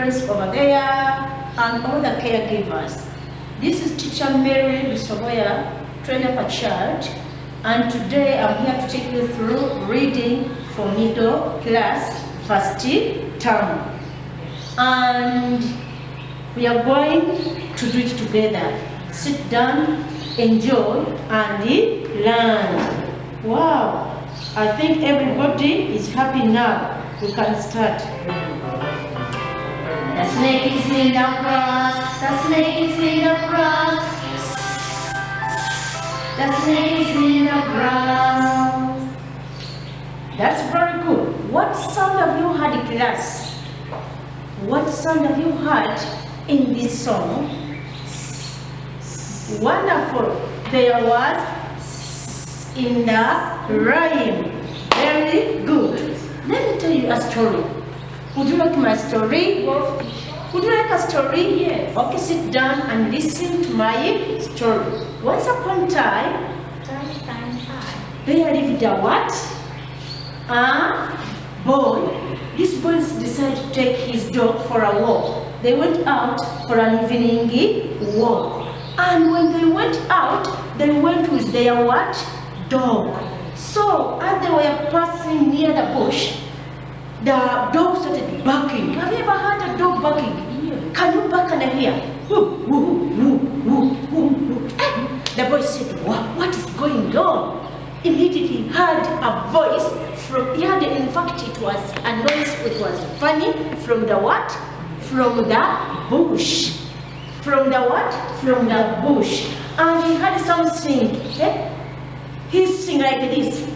parents over there, and all the caregivers. This is Teacher Mary Lusoboya, trainer per child, and today I'm here to take you through reading for middle class first term. And we are going to do it together. Sit down, enjoy, and learn. Wow, I think everybody is happy now. We can start. The snake is in the grass. The snake is in the grass. The snake is in the grass. That's very good. What sound have you heard in class? What sound have you heard in this song? Wonderful. There was in the rhyme. Very good. Let me tell you a story. Would you like my story? Would you like a story? Yes. Okay, sit down and listen to my story. Once upon a time, there lived a what? A boy. This boy decided to take his dog for a walk. They went out for an evening walk. And when they went out, they went with their what? Dog. So as they were passing near the bush, the dog started barking. Have you ever heard a dog barking? Yeah. Can you bark and hear? Woo, woo, woo, woo, woo, woo. The boy said, what is going on? Immediately he heard a voice from, in fact it was a noise, it was funny, from the what? From the bush. From the what? From the bush. And he heard something. He sing like this.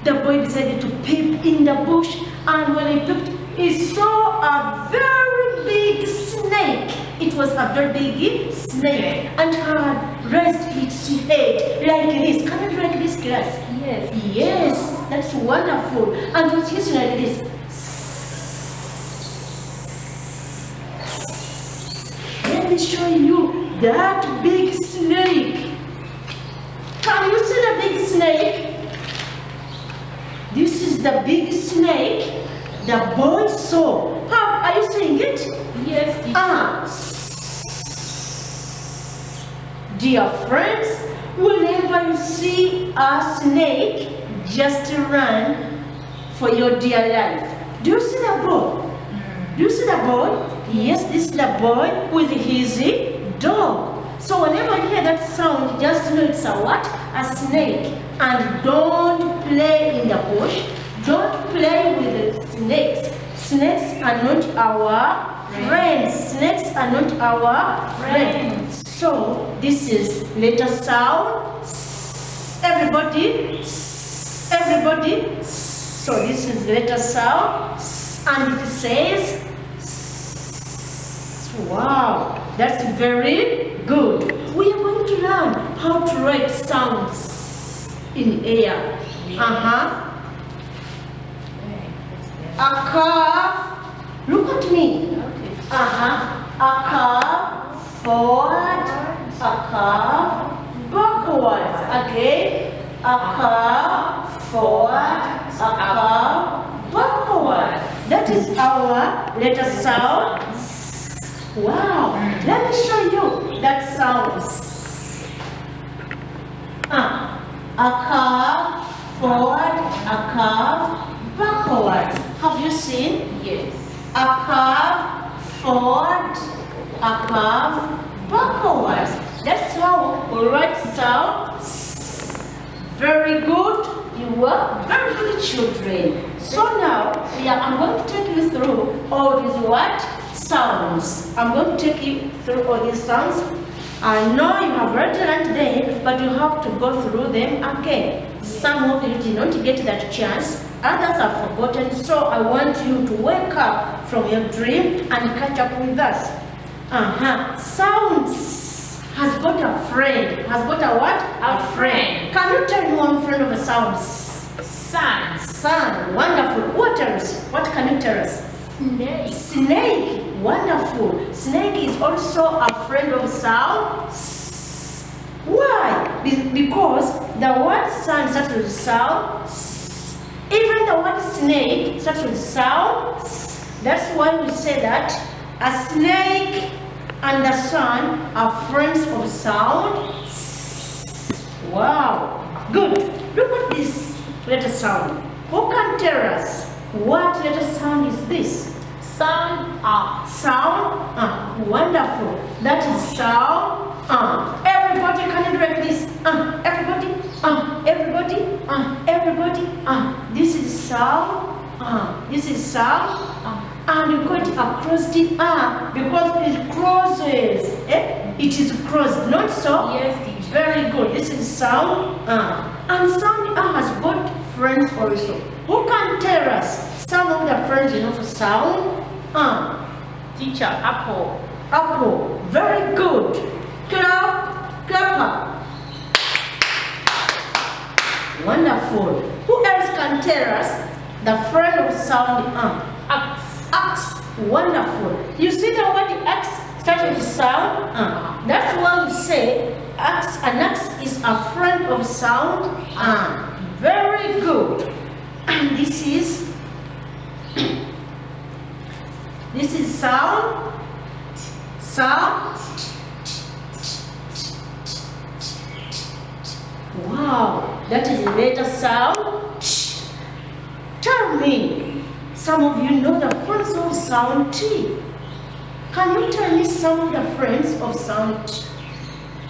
The boy decided to peep in the bush, and when he peeped, he saw a very big snake. It was a very big snake, and had raised its head like this. Can you do like this, class? Yes. Yes, that's wonderful. And it was hissing like this. Let me show you that big snake. Can you see the big snake? This is the big snake the boy saw. Are you seeing it? Yes. Dear friends, whenever you see a snake, just run for your dear life. Do you see the boy? Do you see the boy? Yes, this is the boy with his dog. So whenever you hear that sound, just know it's a what? A snake. And don't play in the bush. Don't play with the snakes. Snakes are not our friends. Snakes are not our friends. So this is letter sound. Everybody. Everybody. So this is letter sound. And it says, wow, that's very good. We are going to learn how to write sounds in air. A curve. Look at me. A curve forward. A curve backwards. Again. A curve forward. A curve backward. That is our letter sound. Wow. Let me show you that sounds. A curve forward, a curve backwards. Have you seen? Yes. A curve forward, a curve backwards. That's how we write sounds. Very good. You are very good children. So now I'm going to take you through all these what? Sounds. I'm going to take you through all these sounds. I know you have already learned them, but you have to go through them again. Some of you did not get that chance, others have forgotten, so I want you to wake up from your dream and catch up with us. Sounds has got a friend. Has got a what? A friend. Can you tell me one friend of a sound? Sun. Sun. Wonderful. What else? What can you tell us? Snake. Snake. Wonderful. Snake is also a friend of sound. Why? Because the word sun starts with sound. Even the word snake starts with sound. That's why we say that a snake and the sun are friends of sound. Wow, good. Look at this letter sound. Who can tell us what letter sound is this? Sound. Sound. Wonderful. That is sound. Everybody, can you direct this? Everybody. Everybody. Everybody. This is sound. This is sound. And you call it across the because it crosses. It is crossed, not so? Yes, teacher. Very good. This is sound. And sound has got friends also. Who can tell us some of the friends you know for sound? Teacher, apple. Apple. Very good. Clap. Clap. Wonderful. Who else can tell us the friend of sound? Axe. Axe. Wonderful. You see the word axe starts with sound? That's why we say axe. An axe is a friend of sound. Very good. And this is sound. Sound. Wow, that is a letter sound. Tell me, some of you know the friends of sound T. Can you tell me some of the friends of sound T?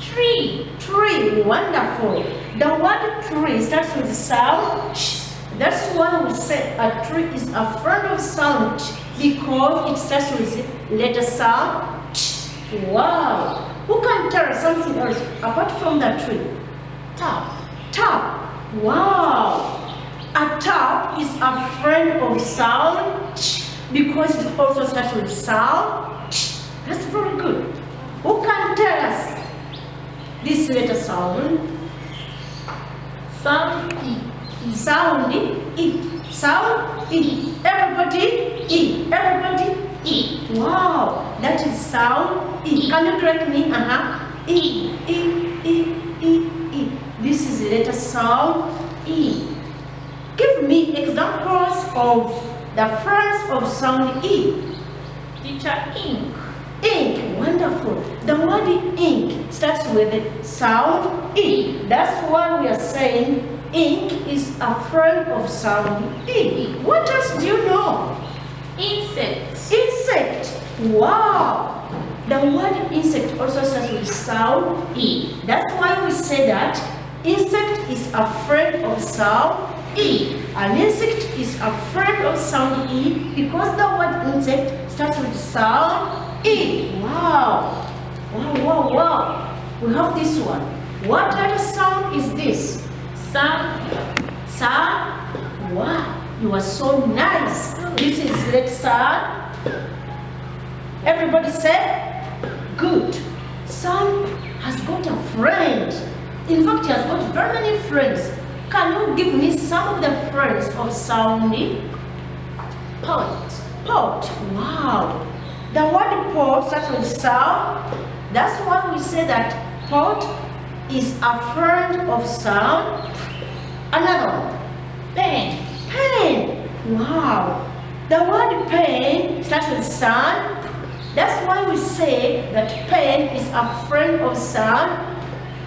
Tree. Tree, wonderful. The word tree starts with sound. That's why we say a tree is a friend of sound because it starts with letter sound. Wow. Who can tell us something else apart from the tree? Tap. Tap. Wow. A tap is a friend of sound because it also starts with sound. That's very good. Who can tell us this letter sound? Sound. E. Sound E. Sound E. Everybody E. Everybody E. Wow. That is sound E. Can you correct me? E. This is the letter sound E. Give me examples of the friends of sound E. Teacher, ink. Ink, wonderful. The word ink starts with the sound E. That's why we are saying ink is a friend of sound E. What else do you know? Insect. Insect. Wow. The word insect also starts with sound E. That's why we say that insect is a friend of sound E. An insect is a friend of sound E because the word insect starts with sound E. Wow. Wow. We have this one. What other sound is this? Sound. Sound. Wow. You are so nice. This is letter sound. Everybody say good. Sound has got a friend. In fact, he has got very many friends. Can you give me some of the friends of Soundy? Pot. Pot. Wow. The word pot starts with sound. That's why we say that pot is a friend of sound. Another one. Pen. Pen. Wow. The word pen starts with sound. That's why we say that pen is a friend of sound.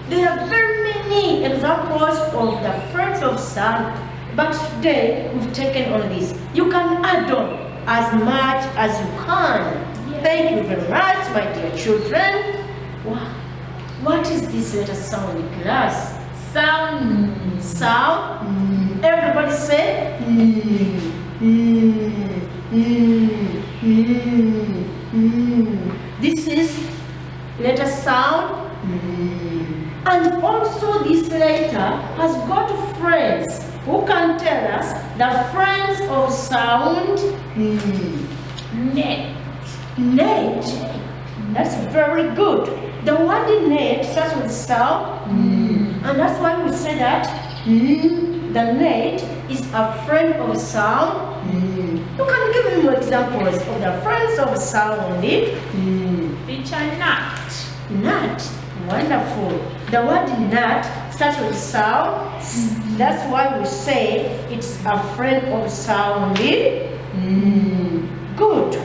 There are very many examples of the friends of sound, but today we've taken on this. You can add on as much as you can. Yes. Thank you very much, my dear children. Wow. What is this letter sound in class? Sound. Sound. Everybody say This is letter sound. And also this letter has got friends. Who can tell us the friends of sound? Net. Net. That's very good. The word net starts with sound. And that's why we say that the net is a friend of sound. You can give me more examples of the friends of sound. Teacher, nut. Nut. Wonderful. The word nut starts with sound. That's why we say it's a friend of sounding. Good.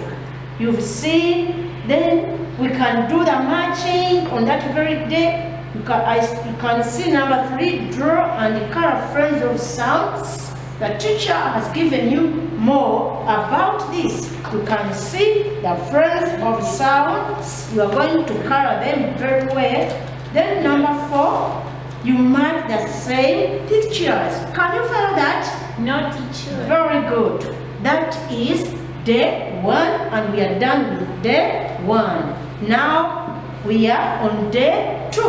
You've seen. Then we can do the matching on that very day. You can see number 3, draw and color friends of sounds. The teacher has given you more about this. You can see the friends of sounds. You are going to color them very well. Then number 4, you mark the same pictures. Can you follow that? No, teacher. Very good. That is day 1, and we are done with day 1. Now we are on day 2.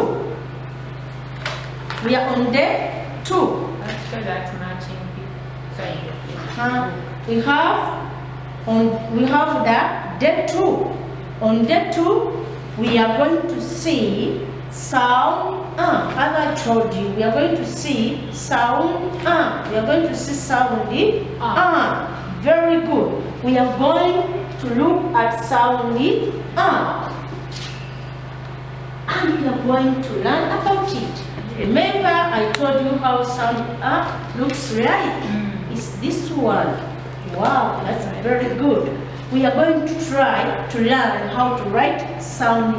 We are on day 2. After that matching thing. We have the day 2. On day 2, we are going to see sound as I told you, we are going to see sound We are going to see sound Very good. We are going to look at sound and we are going to learn about it. Remember, I told you how sound looks like. It's this one. Wow, that's very good. We are going to try to learn how to write sound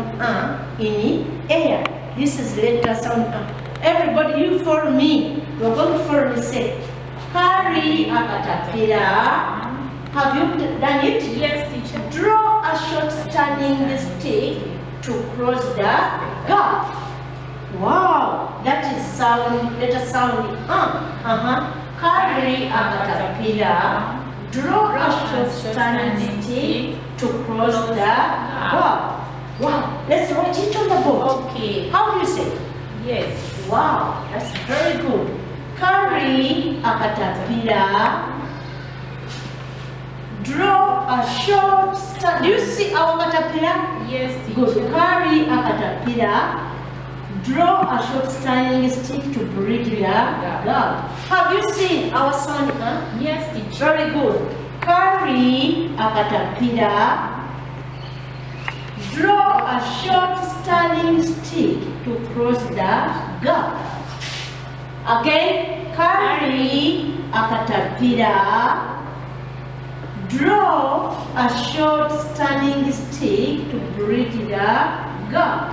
in air. This is letter sound Everybody, you follow me. You're going to follow me. Say, carry a caterpillar. Have you done it? Yes, teacher. Draw a short standing stick to cross the gap. Wow, that is sound. Letter sound Carry a caterpillar. Draw a short standing stick to cross the gap. Wow, let's write it on the board. Okay. How do you say? Yes. Wow, that's very good. Carry a caterpillar. Draw a short stand. Do you see our caterpillar? Yes, teacher. Good. Carry a caterpillar. Draw a short standing stick to bridge the gap. Have you seen our sound? Yes, teacher. Very good. Carry a caterpillar. Draw a short standing stick to cross the gap. Again, carry a caterpillar. Draw a short standing stick to bridge the gap.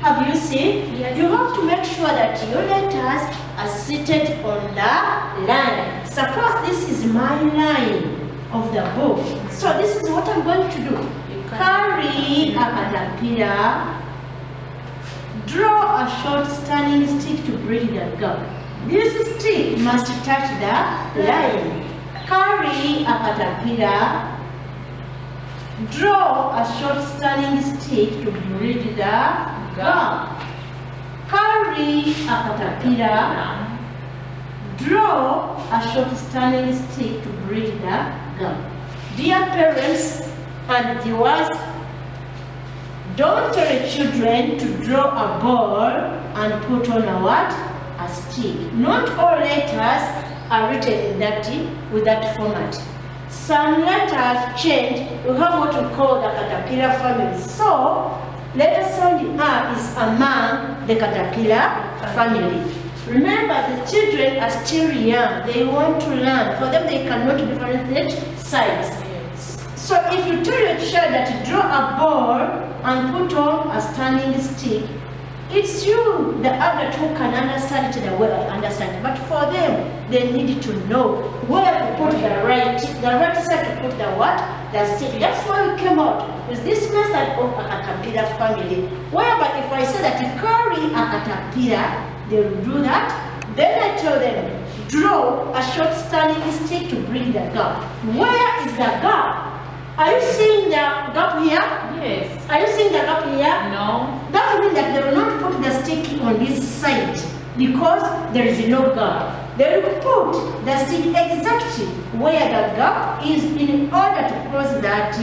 Have you seen? Yes. You have to make sure that your letters are seated on the line. Suppose this is my line of the book. So this is what I'm going to do. Carry a caterpillar. Draw a short standing stick to bridge the gap. This stick must touch the line. Carry a caterpillar. Draw a short standing stick to bridge the gap. Carry a caterpillar. Draw a short standing stick to bridge the gap. Dear parents and viewers, don't tell the children to draw a ball and put on a what? A stick. Not all letters are written in with that format. Some letters change. We have what we call the caterpillar family. So, letter sound is among the caterpillar family. Remember, the children are still young. They want to learn. For them, they cannot differentiate sides. So if you tell your child that you draw a ball and put on a standing stick, it's you, the adult, who can understand it the way I understand. But for them, they need to know where to put the right side to put the what? The stick. That's why we came out with this method of a caterpillar family. Whereby if I say that you carry a caterpillar, they will do that. Then I tell them, draw a short standing stick to bring the gap. Where is the gap? Are you seeing the gap here? Yes. Are you seeing the gap here? No. That means that they will not put the stick on this side because there is no gap. They will put the stick exactly where the gap is in order to cross that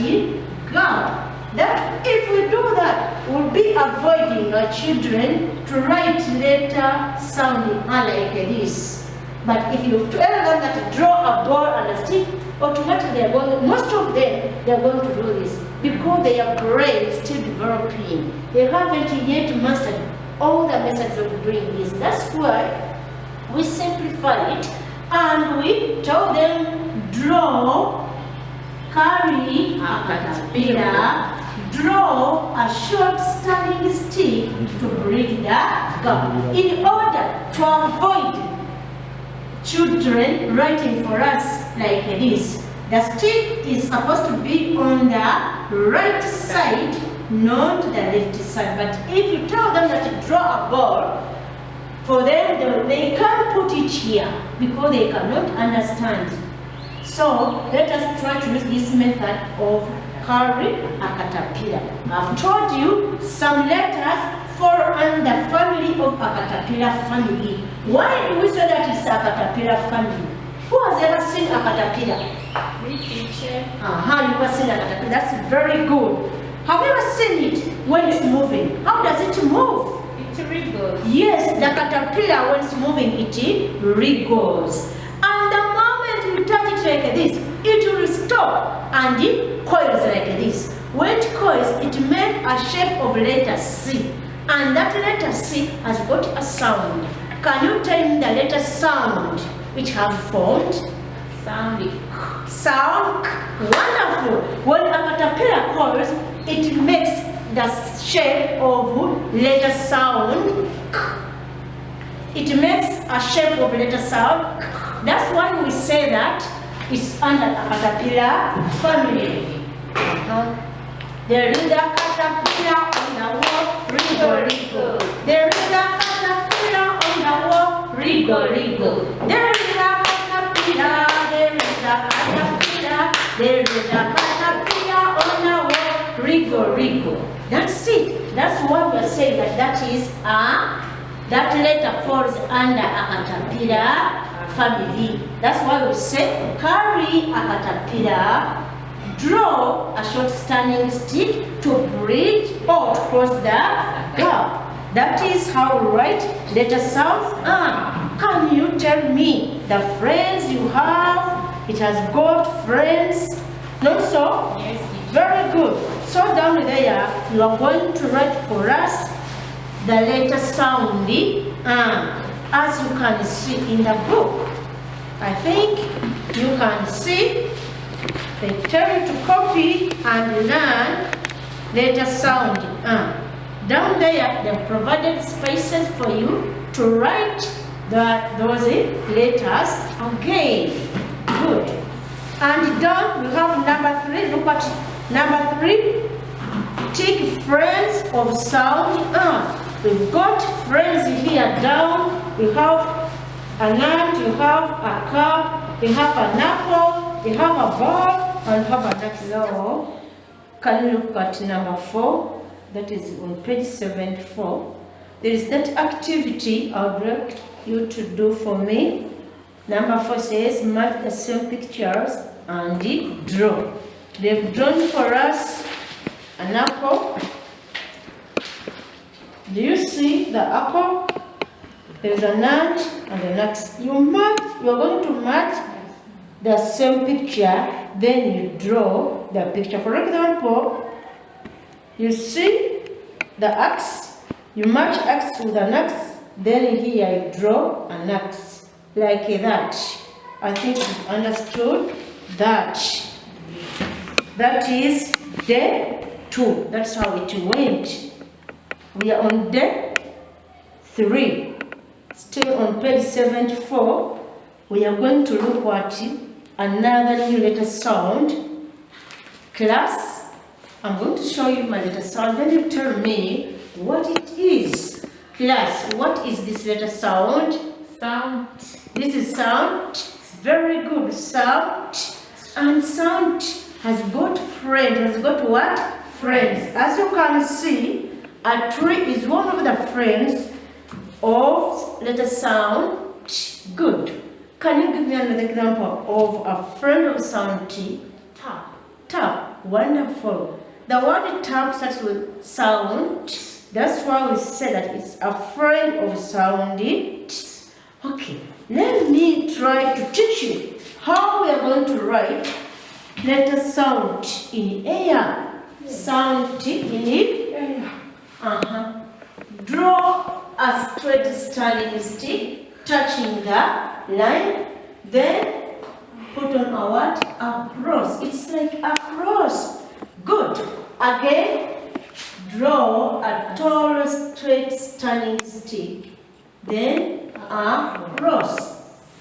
gap. That if we do that, we'll be avoiding our children to write letter sounding like this. But if you tell them that to draw a ball and a stick, automatically most of them, they're going to do this because their brain is still developing. They haven't yet mastered all the methods of doing this. That's why we simplify it and we tell them draw, carry a caterpillar, draw a short standing stick to bridge the gap. In order to avoid children writing for us like this, the stick is supposed to be on the right side, not the left side. But if you tell them that to draw a ball, for them they can't put it here because they cannot understand. So let us try to use this method of carry a caterpillar. I've told you some letters fall under family of a caterpillar family. Why do we say that it's a caterpillar family? Who has ever seen a caterpillar? Me, teacher. You have seen a caterpillar. That's very good. Have you ever seen it when it's moving? How does it move? It wriggles. Yes, the caterpillar when it's moving, it wriggles. And the moment you touch it like this, it will stop and it coils like this. When it coils, it makes a shape of letter C. And that letter C has got a sound. Can you tell me the letter sound which have formed? Sound. Sound. Wonderful. When a caterpillar coils, it makes the shape of letter sound. It makes a shape of letter sound. That's why we say that it's under a caterpillar family. There is a caterpillar on the wall, wriggle, wriggle. There is a caterpillar on the wall, wriggle, wriggle. There is a caterpillar, there is a caterpillar, there is a caterpillar on the wall, wriggle, wriggle. That's it. That's why we are saying that that is that letter falls under a caterpillar family. That's why we say carry a caterpillar, draw a short standing stick to bridge or to cross the gap. That is how we write letter sounds. Can you tell me the friends you have? It has got friends. Not so? Yes, teacher. Very good. So down there, you are going to write for us the letter sound. As you can see in the book. I think you can see. They tell you to copy and learn letter sound. Down there, they've provided spaces for you to write those letters again. Good. And down we have number 3. Look at number 3. Take friends of sound. We've got friends here down. We have an ant, you have a cup, you have an apple, you have a ball, and you have an axle. Can you look at number 4? That is on page 74. There is that activity I would like you to do for me. Number 4 says, mark the same pictures and draw. They've drawn for us an apple. Do you see the apple? There's a nut and the next. You are going to match the same picture, then you draw the picture. For example, you see the axe, you match axe with an axe, then here you draw an axe, like that. I think you've understood that. That is day 2. That's how it went. We are on day 3. Still on page 74, we are going to look at another new letter sound. Class, I'm going to show you my letter sound. Then you tell me what it is. Class, what is this letter sound? Sound. This is sound. Very good. Sound. And sound has got friends. Has got what? Friends. As you can see, a tree is one of the friends of letter sound. Good. Can you give me another example of a friend of sound T? Tap. Tap. Wonderful. The word tap starts with sound. That's why we say that it's a friend of sound. Okay. Let me try to teach you how we are going to write letter sound in air. Sound in air. Draw a straight standing stick touching the line, then put on a what? A cross. It's like a cross. Good. Again, draw a tall straight standing stick, then a cross.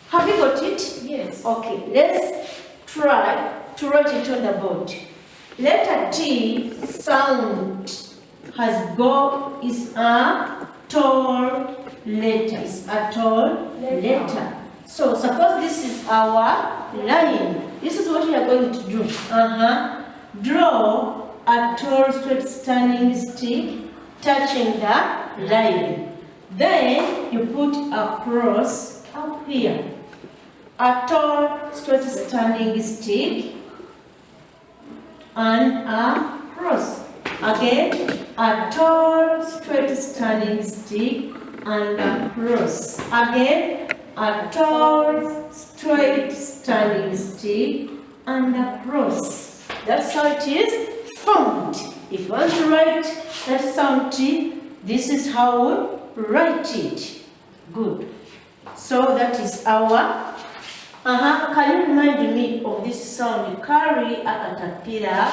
Have you got it? Yes. Okay, let's try to write it on the board. Letter T sound is a tall letter. It's a tall letter. So suppose this is our line. This is what we are going to do. Draw a tall straight standing stick touching the line. Then you put a cross up here. A tall straight standing stick and a cross. Again, a tall straight standing stick and a cross. Again, a tall straight standing stick and a cross. That's how it is formed. If you want to write that sound T, this is how we write it. Good. So that is our can you remind me of this sound? You carry a caterpillar,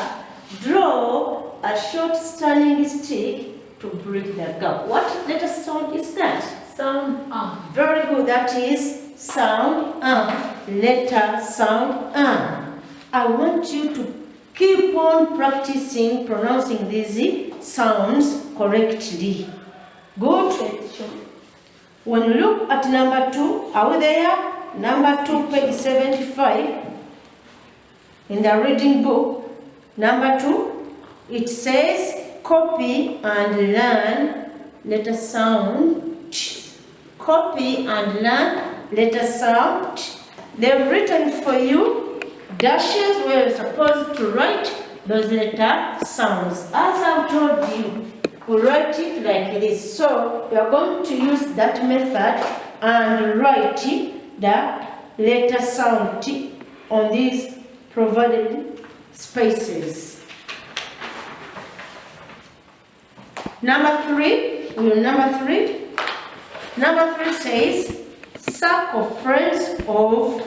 draw a short standing stick to bridge the gap. What letter sound is that? Sound Very good. That is sound letter sound I want you to keep on practicing pronouncing these sounds correctly. Good. When you look at number 2, are we there? Number 2, page 75, in the reading book. Number 2, it says, copy and learn letter sound. Copy and learn letter sound. They've written for you dashes where you're supposed to write those letter sounds. As I've told you, we write it like this. So we are going to use that method and write it the letter sound T on these provided spaces. Number 3 says circumference of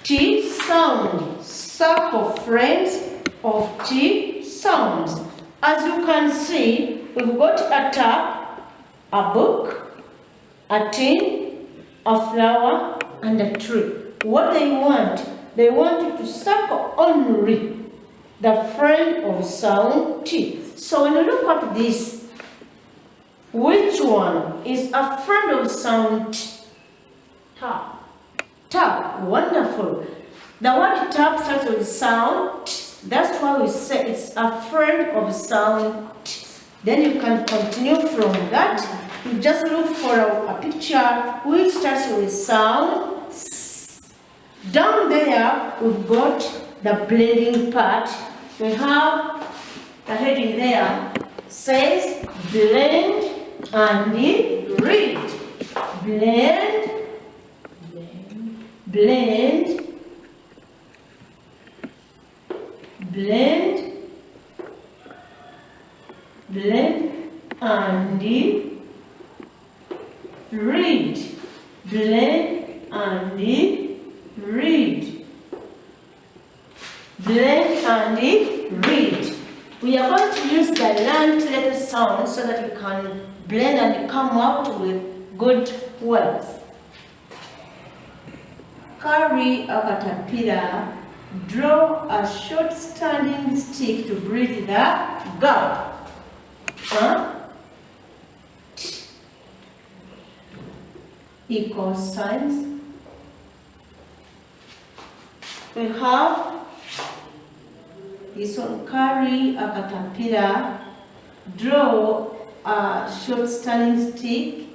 T sound. Circumference of T sounds. As you can see, we've got a tap, a book, a tin, a flower, and a tree. What they want you to circle only the friend of sound T. So when you look at this, which one is a friend of sound T? tap. Tap. Wonderful. The word tap starts with sound T. That's why we say it's a friend of sound T. Then you can continue from that. You just look for a picture which starts with sound S. Down there, we've got the blending part. We have the heading there, says blend and read. Blend, blend, blend, blend and read. Blend and read. Blend and read. We are going to use the learned letter sound so that we can blend and come out with good words. Carry a caterpillar. Draw a short standing stick to bridge the gap. Equal signs. We have this one, carry a caterpillar, draw a short standing stick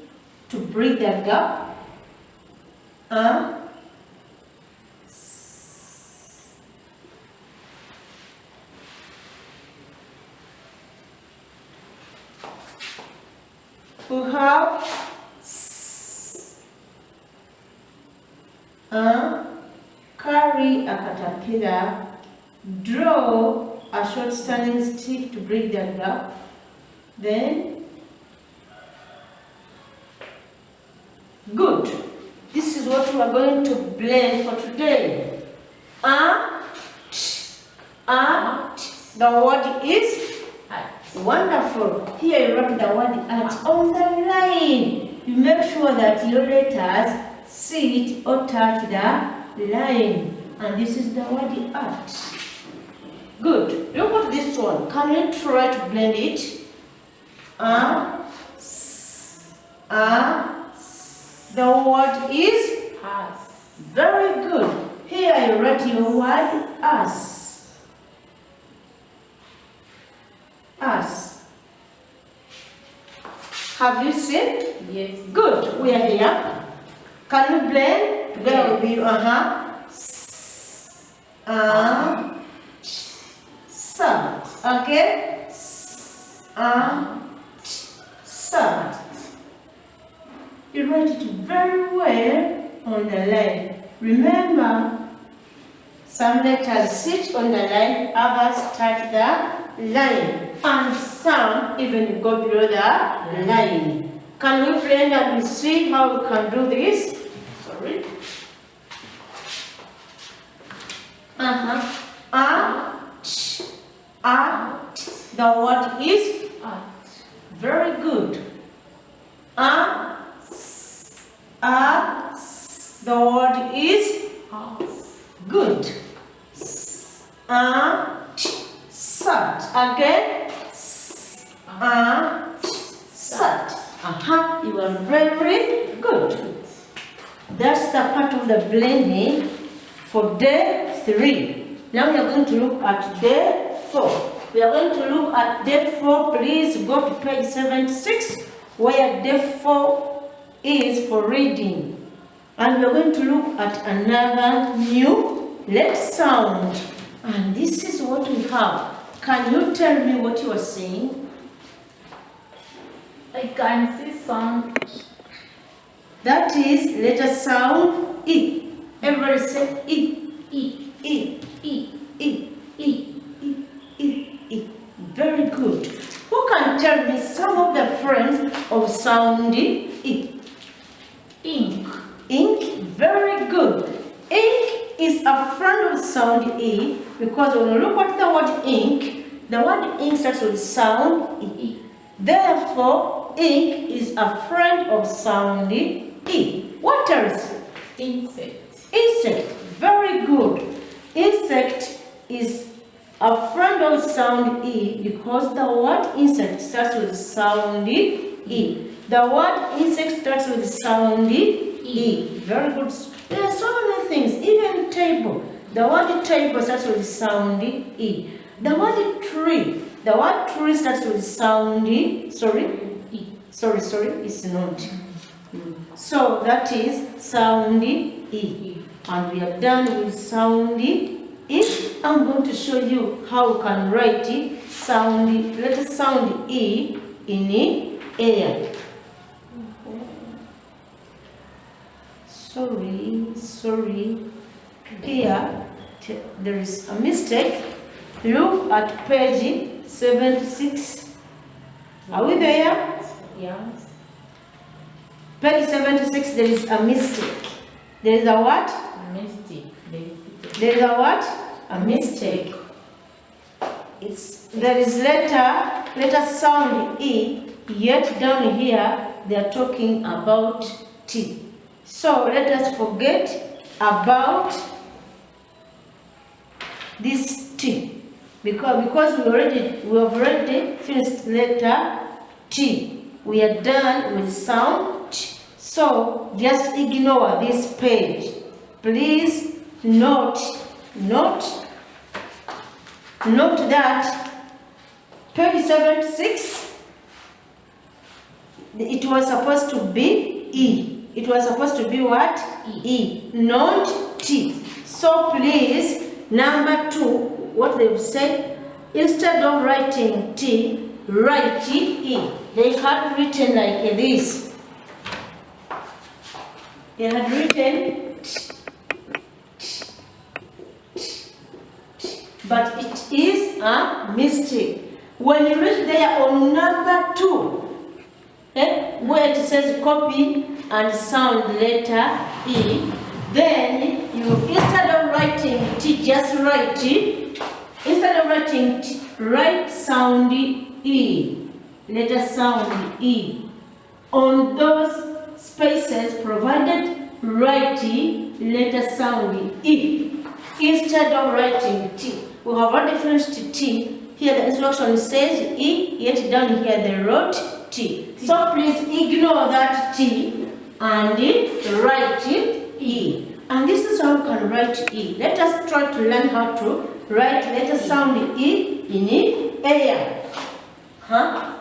to bridge the gap. We have carry a caterpillar, draw a short standing stick to bridge the gap. Then Good. This is what we are going to blend for today. The word is wonderful. Here you write the word at on the line. You make sure that your letters sit or touch the line. And this is the word at. Good. Look at this one. Can you try to blend it? The word is As. very good. Here I write your word as. As. Have you seen? Yes. Good. We are here. Can you blend together with you? Sa. Okay. Sa. You write it very well on the line. Remember, some letters sit on the line, others touch the line, and some even go below the line. Can we blend and we see how we can do this? Sorry. The word is At. very good. The word is As. good. Sat. Again. Sat. You are very good. That's the part of the blending for day 3. Now we are going to look at day 4. We are going to look at day 4. Please go to page 76 where day 4 is for reading. And we are going to look at another new let's sound. And this is what we have. Can you tell me what you are saying? I can see sound. That is letter sound E. Everybody say E. E. E. E. E. E. E. Very good. Who can tell me some of the friends of sound E? Ink. Ink. Very good. Ink is a friend of sound E because when you look at the word ink, the word ink starts with sound E. Therefore, ink is a friend of sound E. What else? Insect. Insect. Very good. Insect is a friend of sound E because the word insect starts with sound E. The word insect starts with sound E. Very good. There are so many things, even table. The word table starts with sound E. The word tree. The word tree starts with sound E. Sorry, it's not. So that is sound E. And we are done with sound E. I'm going to show you how we can write it. Let us sound E in air. Sorry. Here, there is a mistake. Look at page 76. Are we there? Yes. Page 76, there is a mistake. There is a what? Mystic. There is a what? A mistake. There is letter sound E, yet down here they are talking about T. So let us forget about this T because we have already finished letter T. We are done with sound T. So just ignore this page. Please note that page 76, it was supposed to be E. It was supposed to be what? E, not T. So please, number 2, what they've said, instead of writing T, write E. They had written like this. They had written T. But it is a mistake. When you reach there on number 2, where it says copy and sound letter E. Then you, instead of writing T, just write T. Instead of writing T, write sound E. Letter sound E. On those spaces provided, write T, letter sound E. Instead of writing T, we have a difference to T. Here the instruction says E, yet down here they wrote T. So please ignore that T and write E. And this is how you can write E. Let us try to learn how to write letter sound E in air. Huh?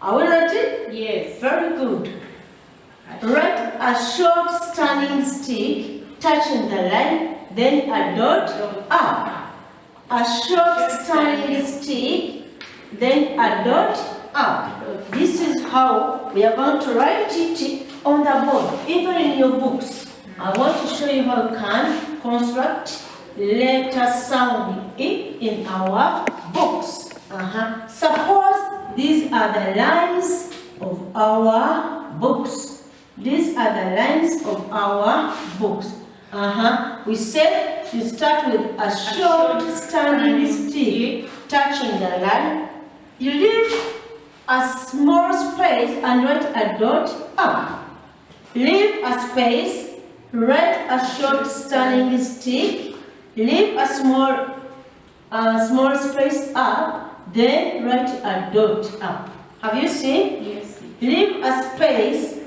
Are we ready? Yes. Very good. Write a short standing stick touching the line, then a dot up. A short standing stick, then a dot up. This is how we are going to write it on the board, even in your books. I want to show you how you can construct letter sound E in our books. Suppose these are the lines of our books. These are the lines of our books. We said you start with a short standing stick touching the line. You leave a small space and write a dot up. Leave a space, write a short standing stick, leave a small space up, then write a dot up. Have you seen? Yes. Leave a space,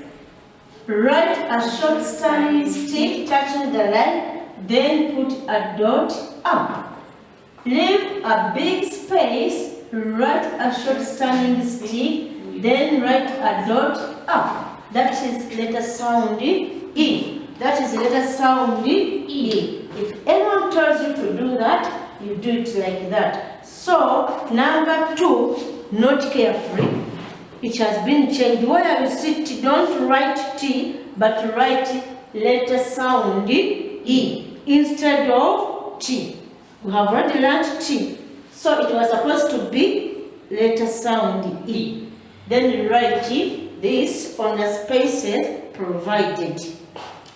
write a short standing stick touching the line, then put a dot up. Leave a big space, write a short standing stick, then write a dot up. That is letter sound E. That is letter sound E. If anyone tells you to do that, you do it like that. So, number 2, note carefully. It has been changed. Where you see T, don't write T, but write letter sound E instead of T. We have already learned T. So it was supposed to be letter sound E. Then you write this on the spaces provided.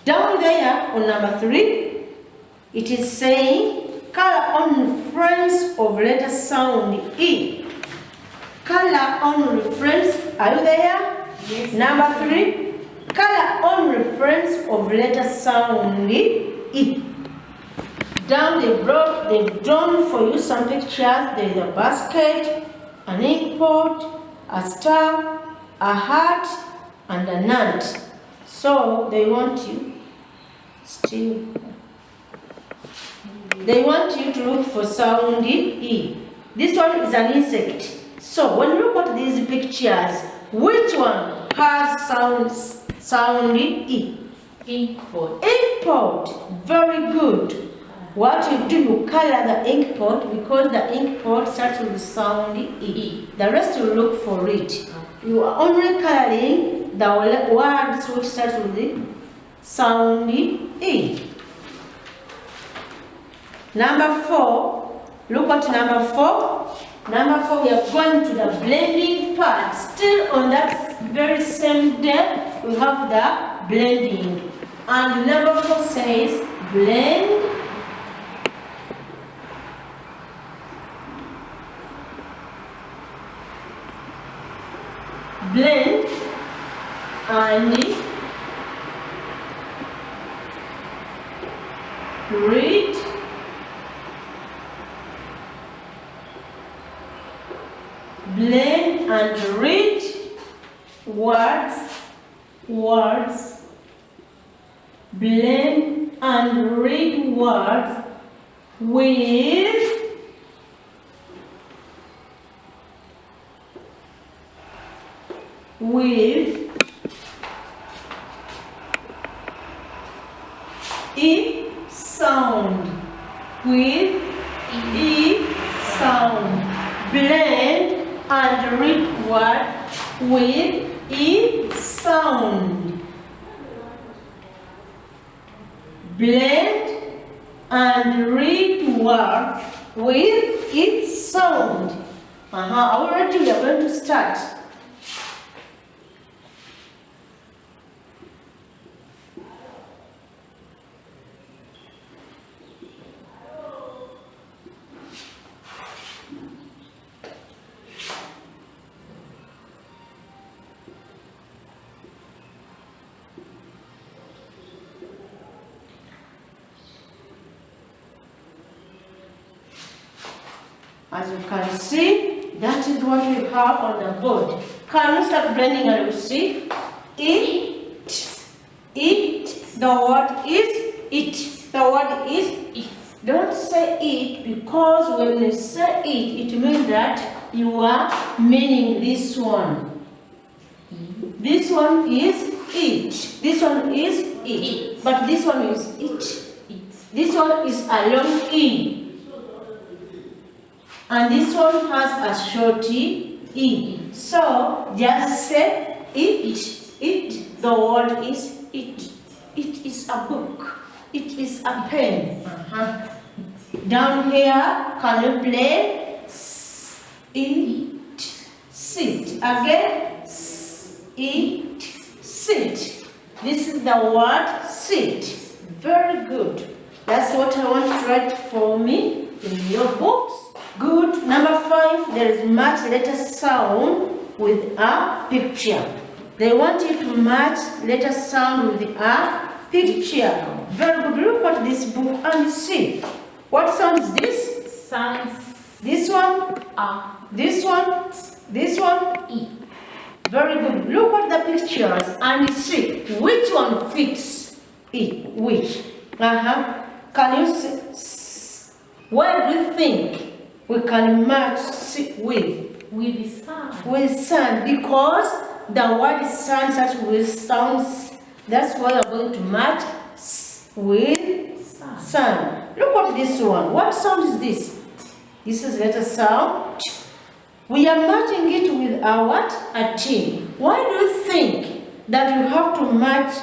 Down there on number 3, it is saying color on reference of letter sound E. Color on reference, are you there? Yes. Number 3, color on reference of letter sound E. Down they've drawn for you some pictures. There is a basket, an ink pot, a star, a heart, and a nut. So they want you to look for sound E. This one is an insect. So when you look at these pictures, which one has sound E? Ink pot. Ink pot. Very good. What you do, you color the ink pot because the ink pot starts with sound E. The rest you look for it. You are only coloring the words which starts with the sound E. Number 4, look at number 4. Number 4, we are going to the blending part. Still on that very same day, we have the blending. And number 4 says blend and read blend and read words, blend and read words with E sound, with E sound. Blend and read word with E sound. Blend and read word with E sound. Already we are going to start. As you can see, that is what we have on the board. Can you start blending and you see? It. The word is it. The word is It. don't say it, because when you say it, it means that you are meaning this one. This one is it. This one is it. But this one is it. It. This one is a long E. And this one has a short E. So just say it. It. The word is it. It is a book. It is a pen. Down here, can you play? It. Sit. Again. It. Sit. This is the word sit. Very good. That's what I want you to write for me in your books. Good. Number 5, there is match letter sound with a picture. They want you to match letter sound with a picture. Very good. Look at this book and see. What sound is this? Sounds This one? A. This one? This one? E. Very good. Look at the pictures and see which one fits it. Which? Can you see? Where do you think we can match with? With the sun. With sun, because the word sun starts with sounds. That's why we're going to match with Sun. sun. Look at this one. What sound is this? This is letter sound. We are matching it with a what? A T. Why do you think that you have to match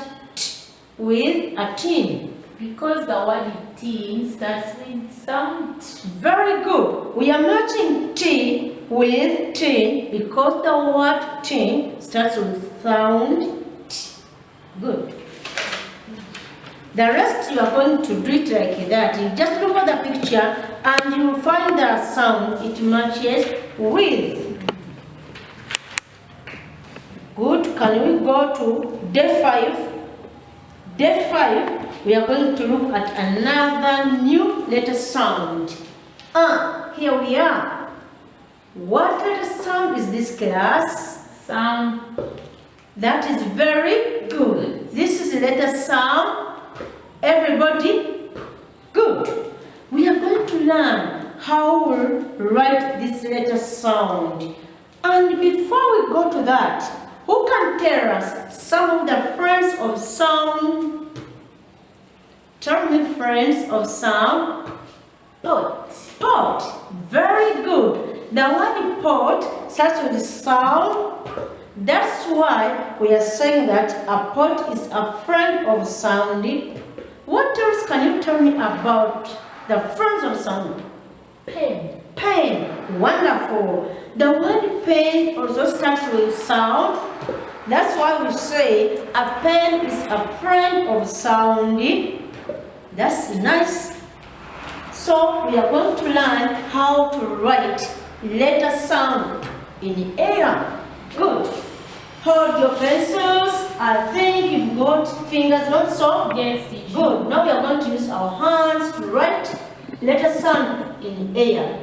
with a T? Because the word teen starts with sound. Very good. We are matching T with T because the word T starts with sound T. Good. The rest you are going to do it like that. You just look at the picture and you will find the sound it matches with. Good. Can we go to day 5? Day 5, we are going to look at another new letter sound. Here we are. What letter sound is this, class? Sound. That is very good. This is letter sound. Everybody? Good. We are going to learn how we write this letter sound. And before we go to that, who can tell us some of the friends of sound? Tell me friends of sound. Pot. Pot. Very good. The word pot starts with sound. That's why we are saying that a pot is a friend of sound. What else can you tell me about the friends of sound? Pen. Pen. Wonderful. The word pen also starts with sound. That's why we say a pen is a friend of sound. That's nice. So we are going to learn how to write letter sound in the air. Good. Hold your pencils. I think you've got fingers also. Yes, teacher. Good. Now we are going to use our hands to write letter sound in air.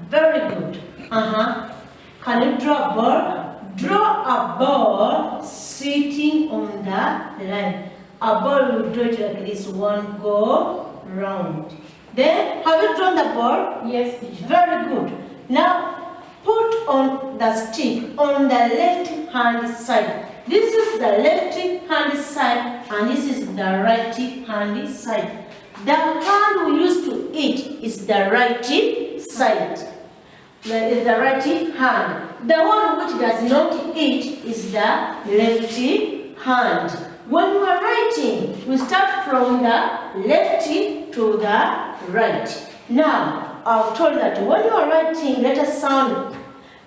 Very good. Can you draw a ball? Draw a ball sitting on the line. A ball will draw it like this. One go round. Then, have you drawn the ball? Yes, teacher. Very good. Now, put on the stick on the left hand side. This is the left hand side and this is the right hand side. The hand we use to eat is the right side. That is the right hand. The one which does not eat is the left hand. When we are writing, we start from the left to the right. Now, I've told that when you are writing letter sound,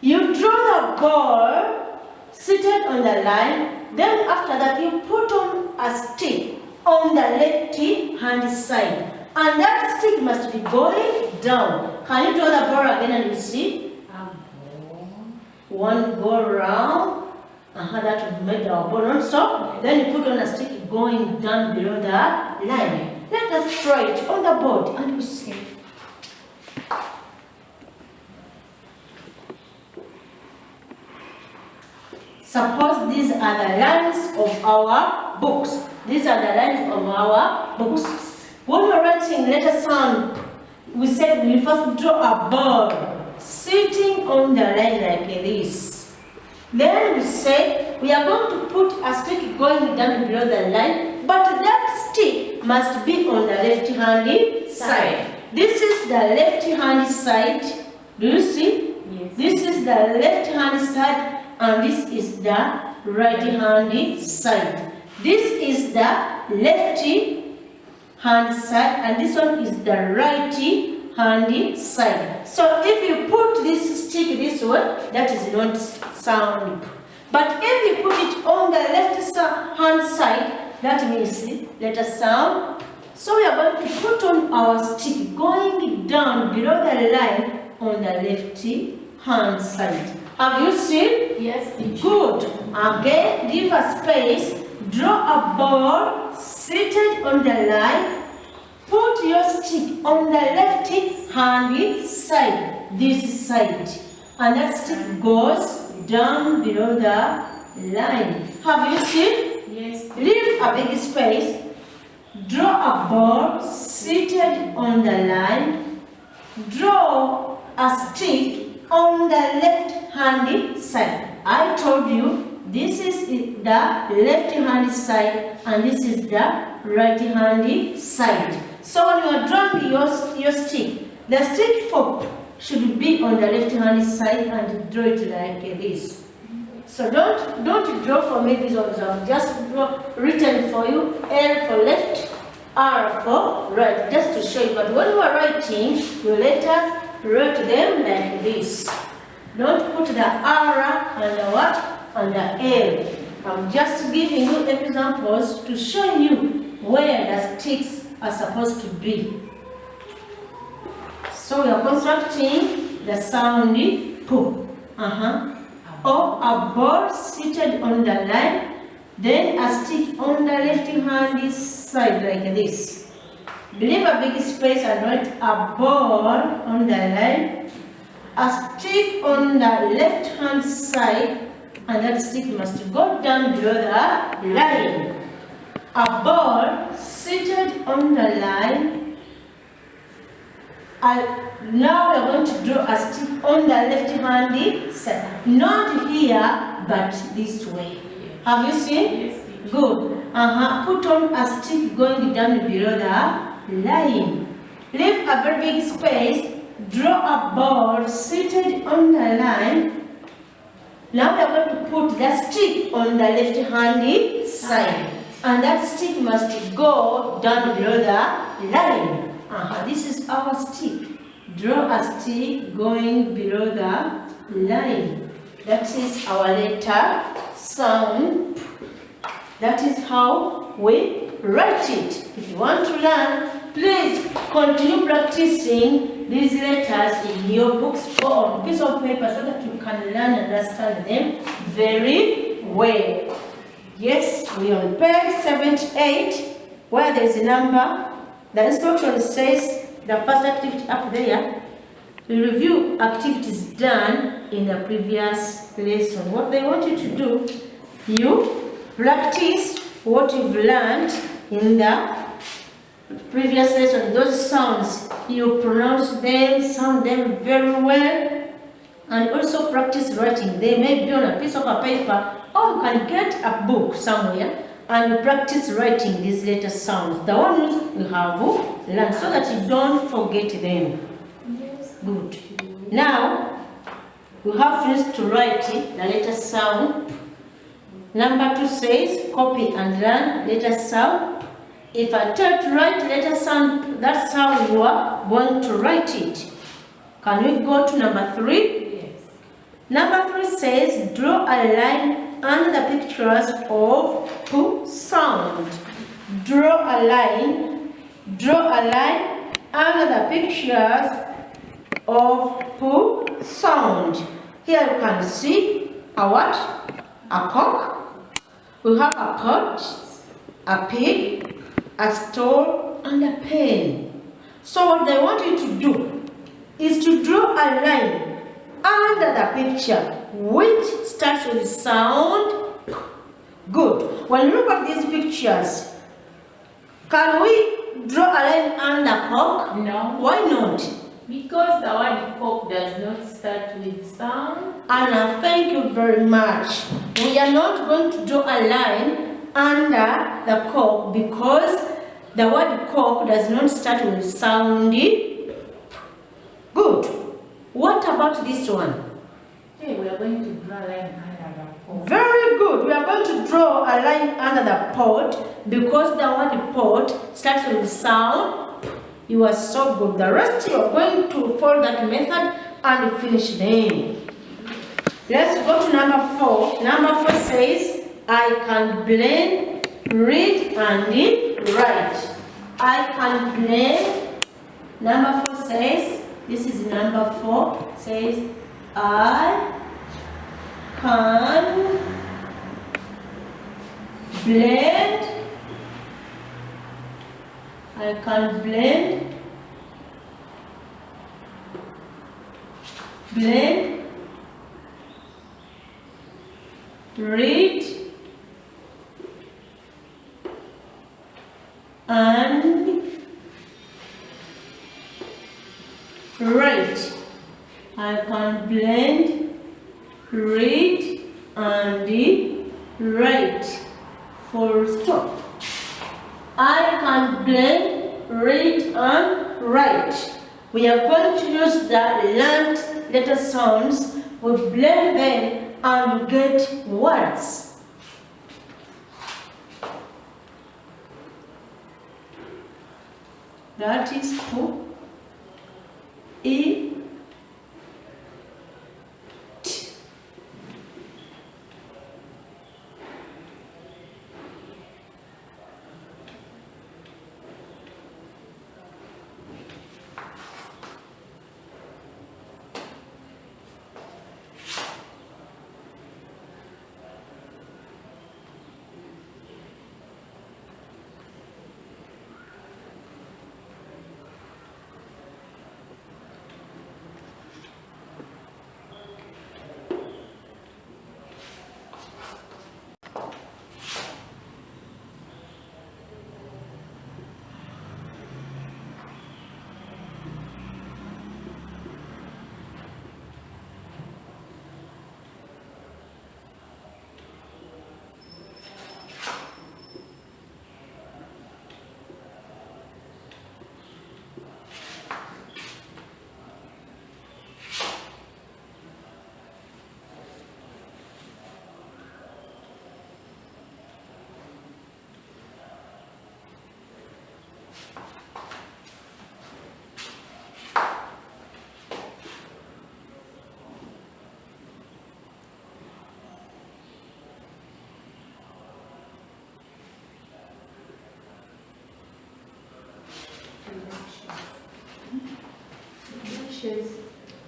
you draw the ball seated on the line. Then after that, you put on a stick on the left hand side. And that stick must be going down. Can you draw the ball again and you see? One go round. That we've made our ball also. Then you put on a stick going down below the line. Let us try it on the board and you see. Suppose these are the lines of our books. These are the lines of our books. When we're writing letter sound, we said we first draw a bird sitting on the line like this. Then we said we are going to put a stick going down below the line, but that stick must be on the left-hand side. This is the left-hand side. Do you see? Yes. This is the left-hand side, and this is the right-hand side. This is the left-hand side, and this one is the right-hand side. So if you put this stick this way, that is not sound. But if you put it on the left-hand side, that means letter sound. So we are going to put on our stick going down below the line on the left-hand side. Have you seen? Yes, teacher. Good. Again, give a space. Draw a ball seated on the line. Put your stick on the left-hand side, this side. And that stick goes down below the line. Have you seen? Yes. Leave a big space. Draw a ball seated on the line. Draw a stick on the left-hand side. I told you this is the left-hand side and this is the right-hand side. So when you are drawing your stick, the stick fork should be on the left-hand side and draw it like this. So don't draw for me these ones. I've just written for you L for left, R for right, just to show you. But when you are writing your letters, write them like this. Don't put the R and the what and the L. I'm just giving you examples to show you where the sticks are supposed to be. So we are constructing the sound poo. Or a ball seated on the line, then a stick on the left-hand side like this. Leave a big space and write a ball on the line, a stick on the left-hand side, and that stick must go down below the line. A ball seated on the line. Now we are going to draw a stick on the left-hand side. Not here, but this way. Have you seen? Yes, teacher. Good. Put on a stick going down below the line. Leave a very big space. Draw a ball seated on the line. Now we are going to put the stick on the left-hand side. And that stick must go down below the line. This is our stick. Draw a stick going below the line. That is our letter sound. That is how we write it. If you want to learn, please continue practicing these letters in your books or on a piece of paper so that you can learn and understand them very well. Yes, we are on page 78 where there is a number. The instruction says the first activity up there. We review activities done in the previous lesson. What they want you to do, you practice what you've learned in the previous lesson. Those sounds, you pronounce them, sound them very well, and also practice writing. They may be on a piece of a paper, or you can get a book somewhere and you practice writing these letter sounds, the ones you have learned, so that you don't forget them. Yes. Good. Now, you have finished to write the letter sound. Number 2 says, copy and learn letter sound. If I tell you to write letter sound, that's how you are going to write it. Can we go to number 3? Yes. Number 3 says, draw a line under the pictures of poo sound. Draw a line under the pictures of poo sound. Here you can see a what? A cock. We have a pot, a pig, a stool, and a pen. So what they want you to do is to draw a line under the picture which starts with sound. Good. When you look at these pictures, can we draw a line under cock? No. Why not? Because the word cock does not start with sound. Anna, thank you very much. We are not going to draw a line under the cock because the word cock does not start with sound. Good. What about this one? Okay, we are going to draw a line under the cock. Very good. We are going to draw a line under the pot because the word pot starts with sound. You are so good. The rest you are going to follow that method and finish them. Let's go to number 4. Number 4 says, I can blend, read, and write. I can blend. Number 4 says, this is number 4, says, I can blend. I can blend, read, and write. I can blend, read, and write. Full stop. I can blend, read, and write. We are going to use the learned letter sounds. We blend them and get words. That is who, E, T.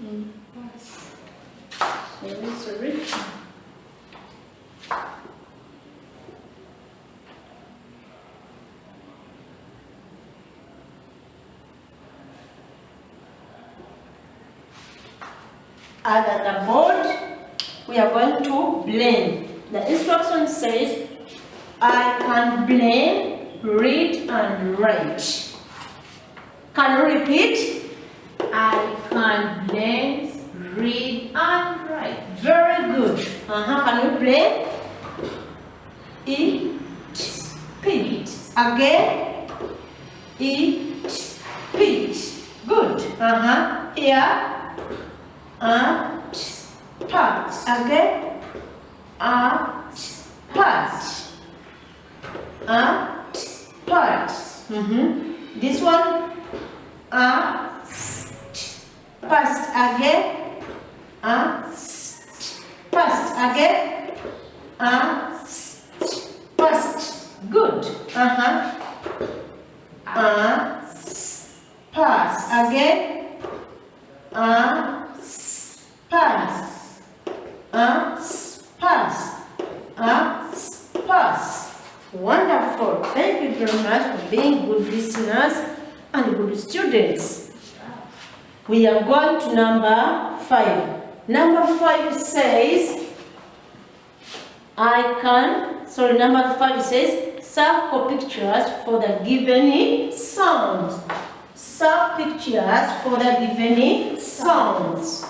In us. Sorry. At the board, we are going to blend. The instruction says, I can blend, read, and write. Can you repeat? I can blend, read, and write. Very good. Can you play? Eat, eat. Again. Eat, eat. Good. Here. Part. Again. Part. Part. This one. Past again, past again, past. Good. Pass again, pass, pass. Wonderful. Thank you very much for being good listeners and good students. We are going to number 5. Number 5 says, number 5 says, circle pictures for the given sounds. Circle pictures for the given sounds.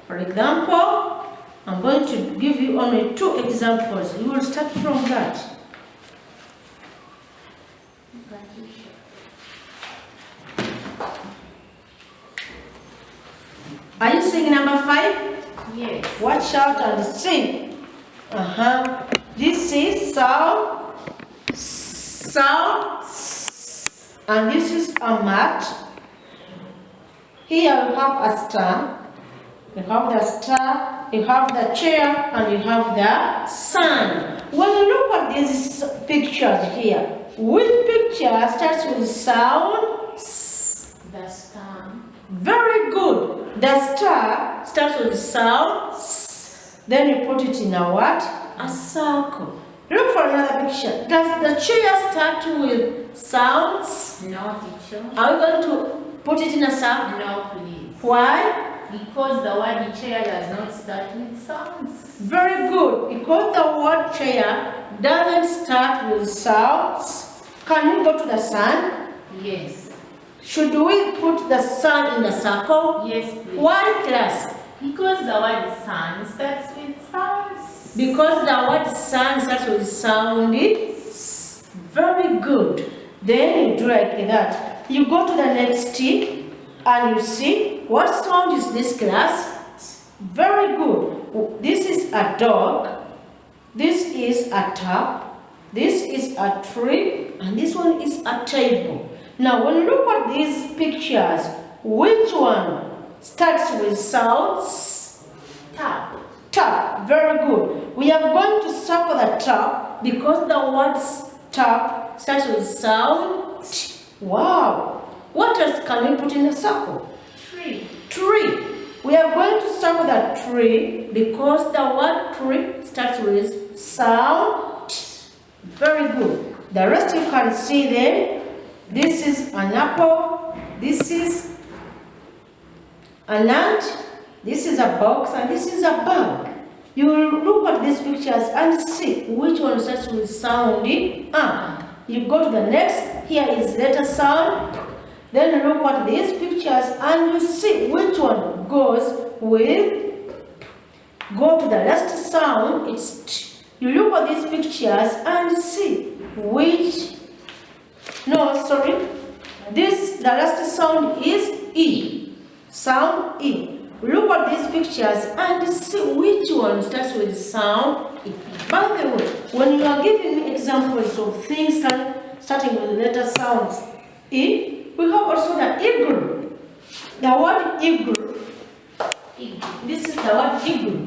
For example, I'm going to give you only 2 examples. You will start from that. Are you seeing number 5? Yes. Watch out and sing. This is sound, and this is a mat. Here you have a star. You have the star, you have the chair, and you have the sun. When you look at these pictures here, which picture starts with sound? The star. Very good. The star starts with sound. Then you put it in a what? A circle. Look for another picture. Does the chair start with sounds? No, teacher. Are we going to put it in a circle? No, please. Why? Because the word chair does not start with sounds. Very good. Because the word chair doesn't start with sounds. Can we go to the sun? Yes. Should we put the sun in the circle? Yes, please. Why, class? Because the word sun starts with sounds. Because the word sun starts with sound. Very good. Then you do like that. You go to the next stick and you see what sound is this, class? Very good. This is a dog. This is a tap. This is a tree. And this one is a table. Now when you look at these pictures, which one starts with sounds? Tap. Tap. Very good. We are going to circle the tap because the word tap starts with sound. Wow. What else can we put in a circle? Tree. Tree. We are going to circle the tree because the word tree starts with sound. Very good. The rest you can see there. This is an apple. This is an ant. This is a box and this is a bag. You will look at these pictures and see which one starts with sound. You go to the next. Here is letter sound. Then look at these pictures and you see which one goes with. Go to the last sound. It's t. You look at these pictures and see which. No, sorry. The last sound is E. Sound E. Look at these pictures and see which one starts with sound E. By the way, when you are giving me examples of things starting with letter sounds E, we have also the eagle. The word eagle. This is the word eagle.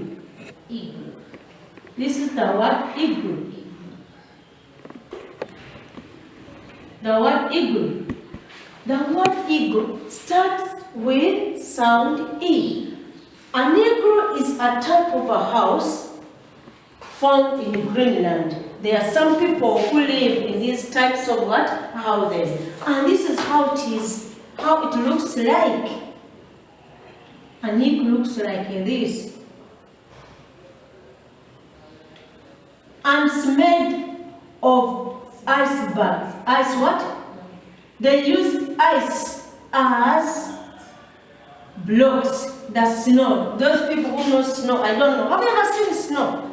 This is the word eagle. The word eagle. The word eagle starts with sound E. An eagle is a type of a house found in Greenland. There are some people who live in these types of what? Houses. And this is how it is, how it looks like. An eagle looks like this. And it's made of icebergs. Ice what? They use ice as blocks. The snow. Those people who know snow, I don't know. Have you ever seen snow?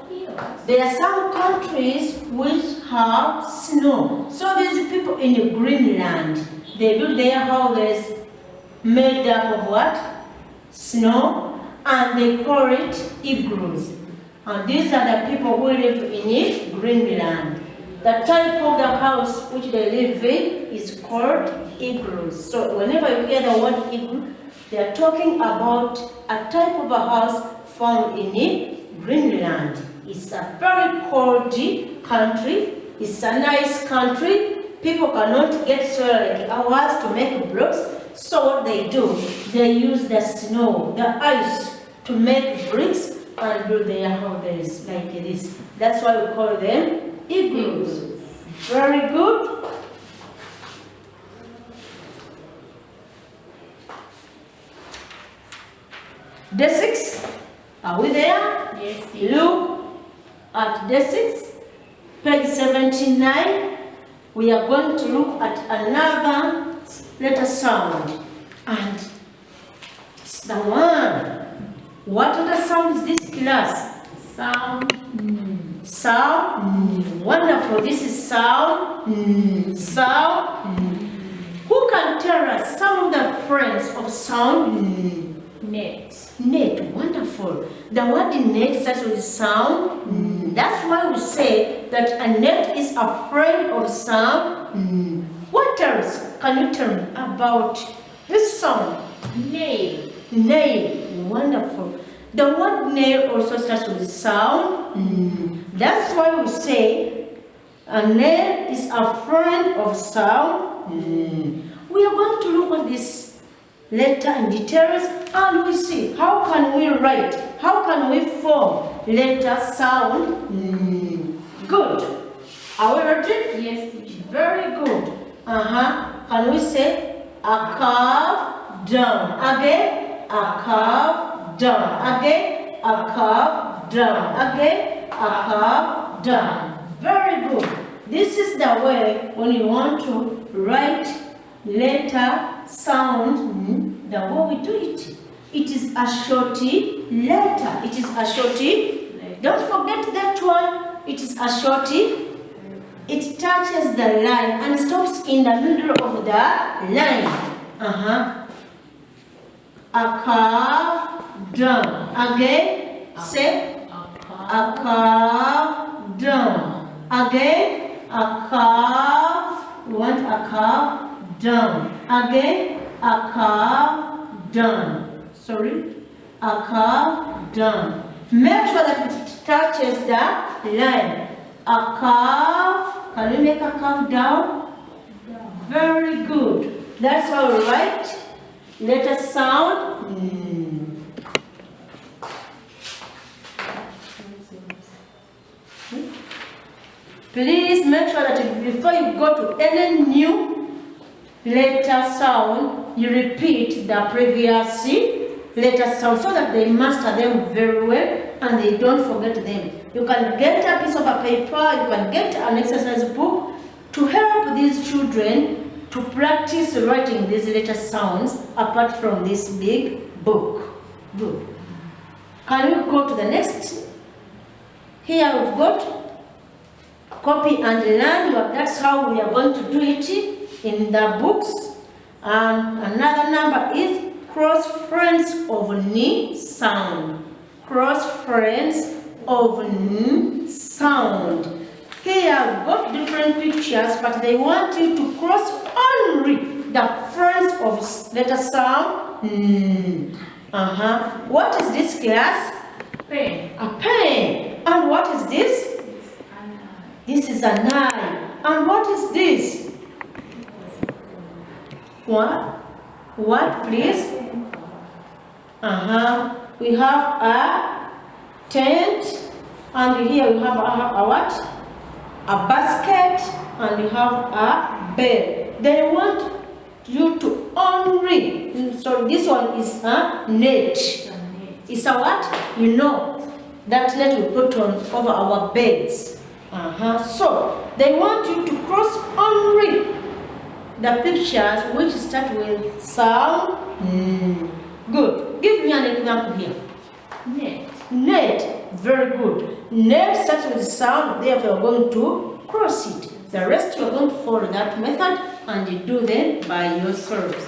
There are some countries which have snow. So these people in Greenland, they build their houses made up of what? Snow, and they call it igloos. And these are the people who live in Greenland. The type of the house which they live in is called igloos. So whenever you hear the word igloo, they are talking about a type of a house found in Greenland. It's a very cold country. It's a nice country. People cannot get soil like ours to make blocks. So what they do, they use the snow, the ice, to make bricks and build their houses like this. That's why we call them igloos. Very good. Day 6. Are we there? Yes, teacher. Look at day 6, page 79. We are going to look at another letter sound. And it's the one. What other sound is this, class? Sound. Sound. Wonderful. This is sound. Sound. Who can tell us some of the friends of sound? Net. Net. Wonderful. The word net starts with sound. That's why we say that a net is a friend of sound. What else can you tell me about this sound? Nail. Nail. Wonderful. The word nail also starts with sound. That's why we say a nail is a friend of sound. We are going to look at this letter in details and we see how can we write, how can we form letter sound. Good. Are we ready? Yes, teacher. Very good. Can we say a curve down? Again, a curve down. Again, a curve down. Again, a curve down. Very good. This is the way when you want to write letter sound, the way we do it. It is a shorty letter. It is a shorty. Don't forget that one. It is a shorty. It touches the line and stops in the middle of the line. A curve down. Again, say a curve down. Again, a curve. We want a curve down. Again, a curve down. Sorry, a curve down. Make sure that it touches the line. A curve. Can you make a curve down? Very good. That's how we write letter sound. Please make sure that before you go to any new letter sound, you repeat the previous letter sound so that they master them very well and they don't forget them. You can get a piece of a paper, you can get an exercise book to help these children to practice writing these letter sounds apart from this big book. Good. Can you go to the next? Here we've got copy and learn. That's how we are going to do it in the books. And another number is cross friends of N sound. Cross friends of N sound. Here we've got different pictures, but they want you to cross only the friends of letter sound. What is this, class? Pen. A pen. And what is this? This is an eye. And what is this? What? What, please? We have a tent, and here we have a what? A basket, and we have a bed. They want you to only. So this one is a net. It's a what? You know, that net we put on over our beds. So they want you to cross only the pictures which start with sound. Good. Give me an example here. Net. Net. Very good. Net starts with sound, therefore you're going to cross it. The rest you're going to follow that method and you do them by yourselves.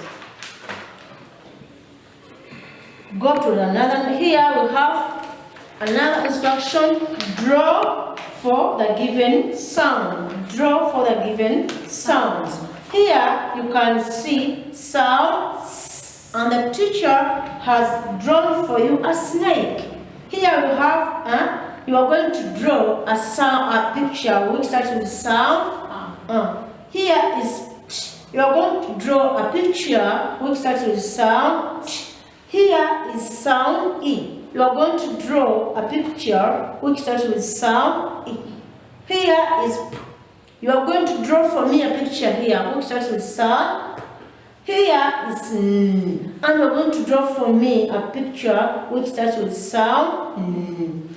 Go to another. Here we have another instruction. Draw for the given sound. Draw for the given sounds. Here you can see sound, and the teacher has drawn for you a snake. Here you have, you are going to draw a sound, a picture which starts with sound. Here is, you are going to draw a picture which starts with sound. Here is sound E. You are going to draw a picture which starts with sound E. Here is P. You are going to draw for me a picture here which starts with sound. Here is N. And we're going to draw for me a picture which starts with sound N.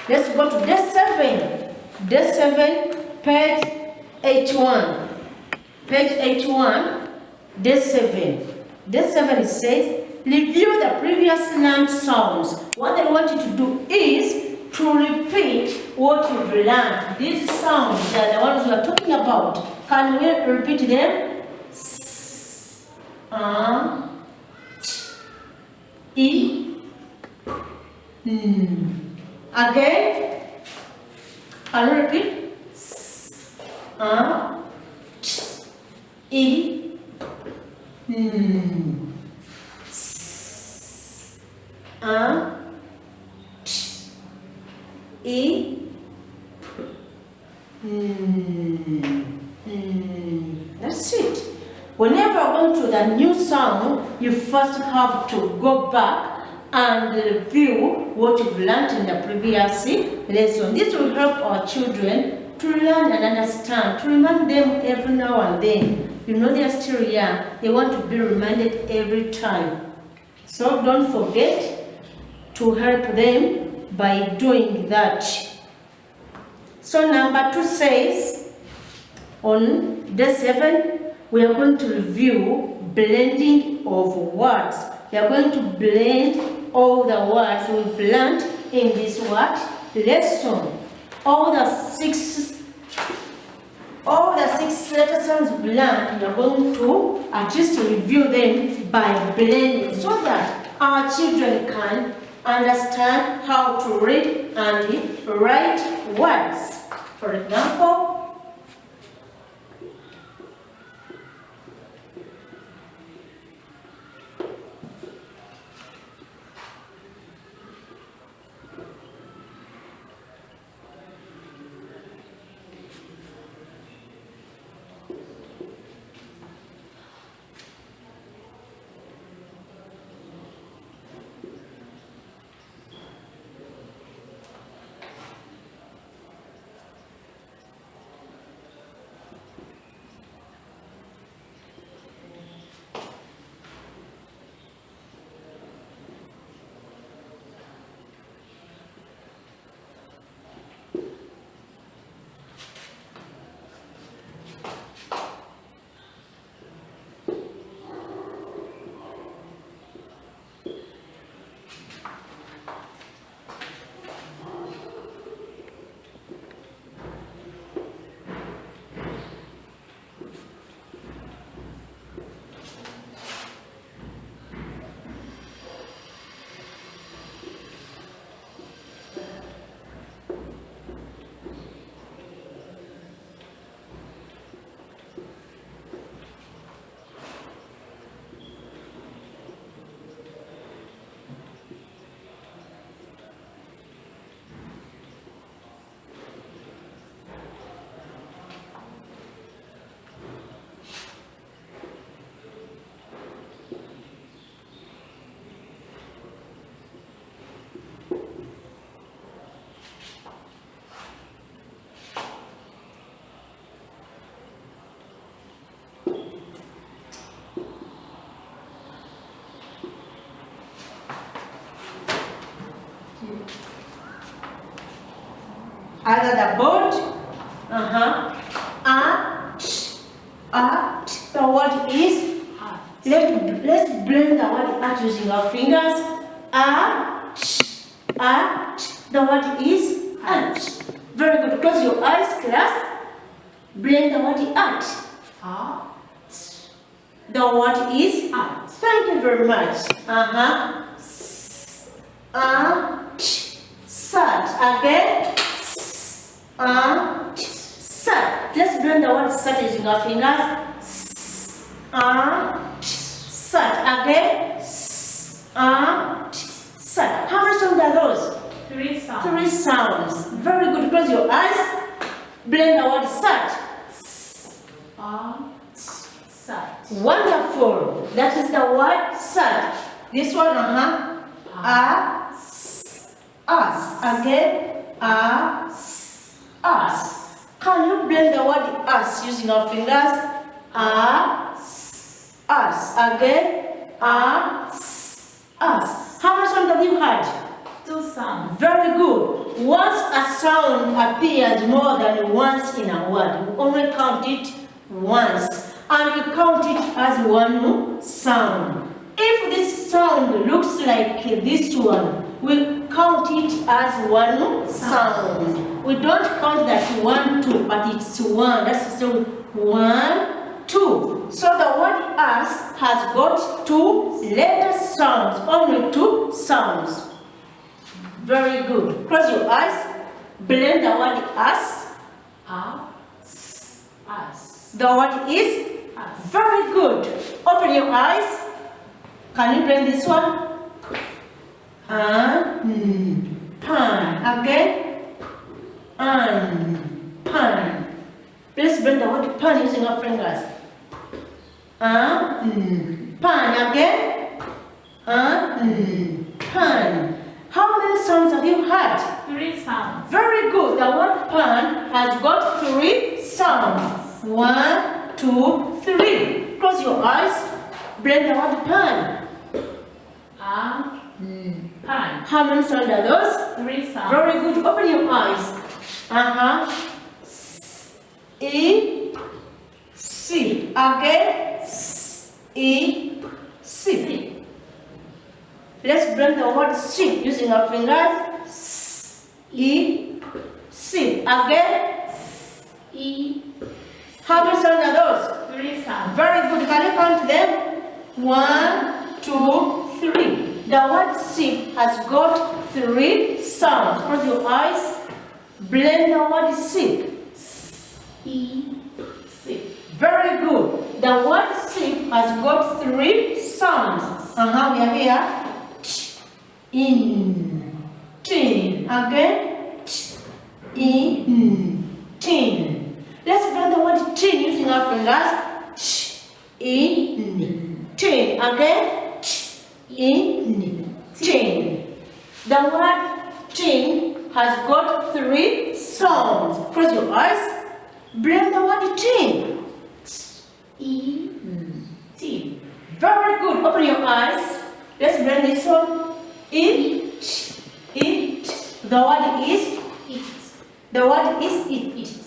Let's go to day 7. Day 7, page H1. Page H1, day 7. Day 7 it says, review the previous learned sounds. What I want you to do is to repeat what you've learned. These sounds are the ones we are talking about. Can we repeat them? S, ch, I, N. Again, can you repeat? S, ch, I, N. S, ch, I, N. That's it. Whenever I go to the new sound, you first have to go back and review what you've learned in the previous lesson. This will help our children to learn and understand, to remind them every now and then. You know they are still young. They want to be reminded every time. So don't forget to help them by doing that. So number 2 says, on day 7, we are going to review blending of words. We are going to blend all the words we've learned in this word lesson. All the six letter sounds we've learned, we are going to just review them by blending so that our children can understand how to read and write words. For example, either the board, the word is, let's blend the word at using our fingers. The word is at. Very good. Close your eyes, class. Blend the word at. The word is at. Thank you very much. Sat. Again. Sat. Let's blend the word sat using our fingers. Sat. Again. Sat. How many sounds are those? 3 sounds. 3 sounds. Very good. Close your eyes. Blend the word sat. Sat. Wonderful. That is the word sat. This one, us. Again, us. Can you blend the word us using our fingers? us. Again, us. How many sounds have you heard? 2 sounds. Very good. Once a sound appears more than once in a word, we only count it once. And we count it as one sound. If this sound looks like this one, we count it as one sound. We don't count that 1, 2, but it's 1. That's so 1, 2. So the word us has got 2 letter sounds, only 2 sounds. Very good. Close your eyes. Blend the word us. Us. The word is Us. very good. Open your eyes. Can you blend this one? Pan. Again. Pan. Let's blend the word pan using our fingers. Pan. Again. Pan. How many sounds have you heard? 3 sounds. Very good. The word pan has got 3 sounds. 1, 2, 3. Close your eyes. Blend the word pan. Pan. How many sounds are those? 3 sounds. Very good. Open your eyes. E, C. Again. E, C. Let's blend the word C using our fingers. E, C. Again. E. How many sounds are those? 3 sounds. Very good. Can you count them? 1, 2, 3. The word C has got 3 sounds. Close your eyes. Blend the word C. E. C. Very good. The word C has got 3 sounds. We are here. In. Tin. Again. In. Tin. Let's blend the word tin using our fingers. In. Tin. Again. In. Tin. The word tin has got 3 sounds. Close your eyes. Blend the word tin. E. T. Very good. Open your eyes. Let's blend this one. It. It. The word is It. The word is it.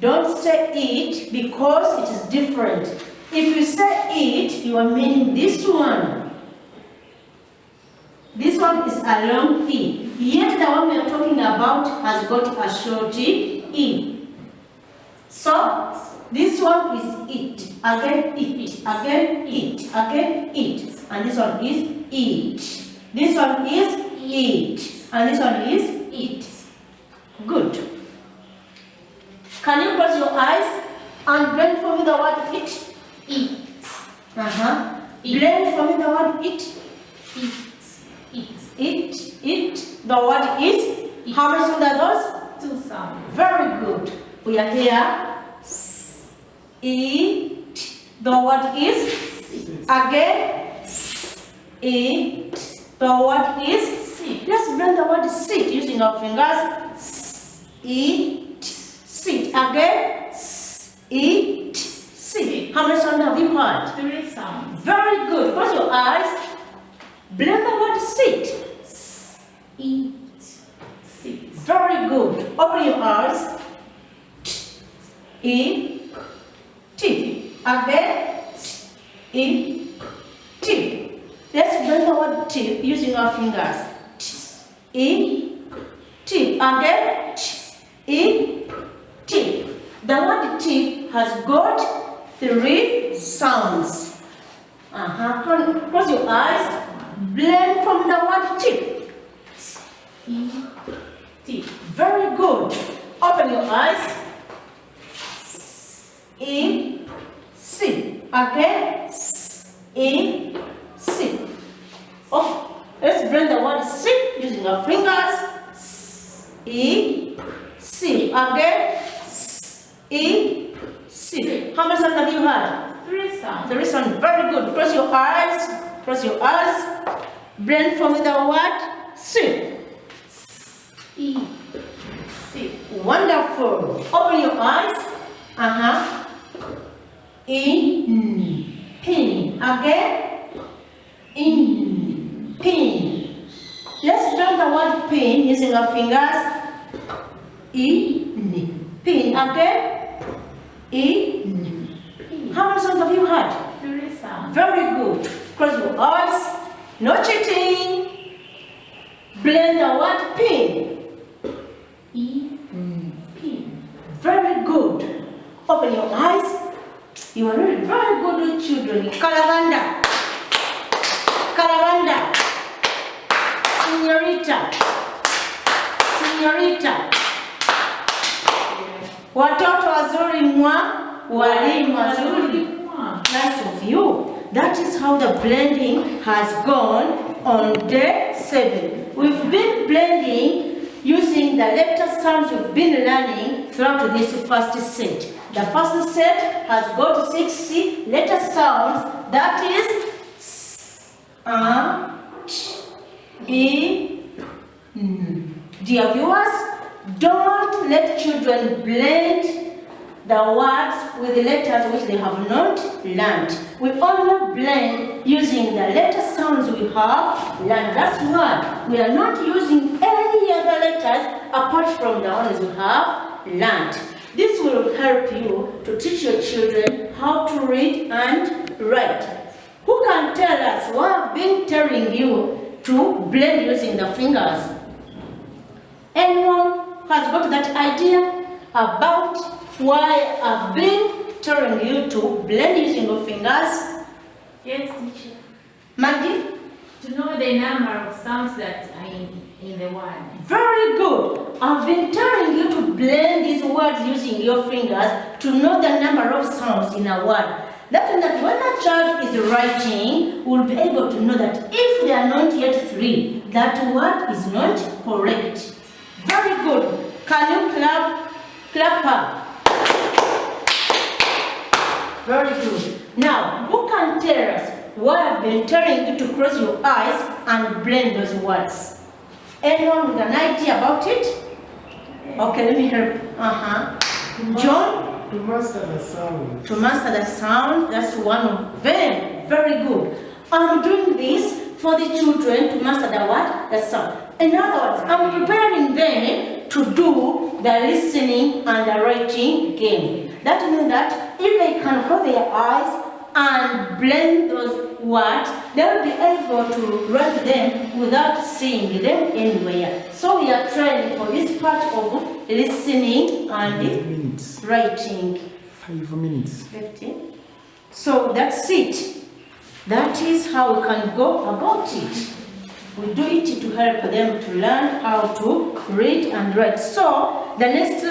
Don't say it because it is different. If you say it, you are meaning this one. This one is a long E. Yet the one we are talking about has got a short E. So, this one is it. Again, it. Again, it. Again, it. And this one is it. This one is it. And this one is it. Good. Can you close your eyes and blend for me the word it? It. Blend for me the word it. It. It. It. The word is. How many sounds are those? 2 sounds. Very good. We are here. It. The word is. Again. It. The word is. Let's blend the word sit using our fingers. It. Sit. Again. It. Sit. How many sounds have you heard? 3 sounds. Very good. Close your eyes. Blend the word sit. Eat. Sit. Very good. Open your eyes. E. T. Again. E. T. Let's blend the word T using our fingers. E. T. Again. E. T. The word T has got 3 sounds. Close your eyes. Blend from the word T. E. T. Very good. Open your eyes. E. C. Again. E. C. Oh, let's blend the word C using our fingers. E. C. Again. E. C. How many sounds have you heard? 3 sounds. 3 sounds. Very good. Close your eyes. Close your eyes. Blend for me the word C. E. C. Wonderful. Open your eyes. In. Pin. Again, in, pin. Let's learn the word pin using our fingers. In, pin. Again, in. How many sounds have you heard? 3 sounds. Very good. Close your eyes. No cheating. Blend the word pin. Pin. Very good. Open your eyes. You are really very good with children. Calavanda. Calavanda. Señorita. Señorita. Watoto wazuri mwa, walimu wazuri. Nice of you. That is how the blending has gone on day 7. We've been blending using the letter sounds we've been learning throughout this first set. The first set has got 6 letter sounds, that is S, A, Ch, E, N. Dear viewers, don't let children blend the words with the letters which they have not learned. We only blend using the letter sounds we have learned. That's why we are not using any other letters apart from the ones we have learned. This will help you to teach your children how to read and write. Who can tell us what I've been telling you to blend using the fingers? Anyone has got that idea about why I've been telling you to blend using your fingers? Yes, teacher. Maggie? To know the number of sounds that are in the word. Very good. I've been telling you to blend these words using your fingers to know the number of sounds in a word. That means that when a child is writing, we'll be able to know that if they are not yet 3, that word is not correct. Very good. Can you clap her? Very good. Now, who can tell us why I've been telling you to close your eyes and blend those words? Anyone with an idea about it? Okay, let me help. John? To master the sound. To master the sound, that's one of them. Very good. I'm doing this for the children to master the what? The sound. In other words, I'm preparing them to do the listening and the writing game. That means that if they can close their eyes and blend those words, they will be able to write them without seeing them anywhere. So we are training for this part of listening and writing. 5 minutes. 15. So that's it. That is how we can go about it. We do it to help them to learn how to read and write. So the next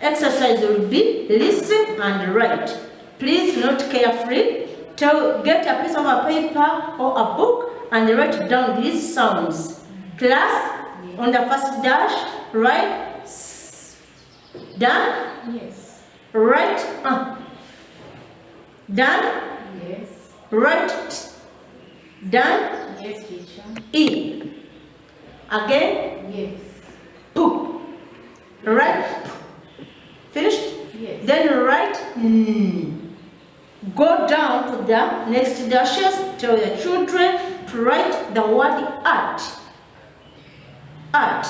exercise will be listen and write. Please note carefully. Get a piece of a paper or a book and write down these sounds. Class, on the first dash, write S. Done? Yes. Write Done? Yes. Write T. Done? Yes, teacher. E. Again, Yes. P. Right? Finished? Yes. Then write N. Go down to the next dashes. Tell your children to write the word art. Art.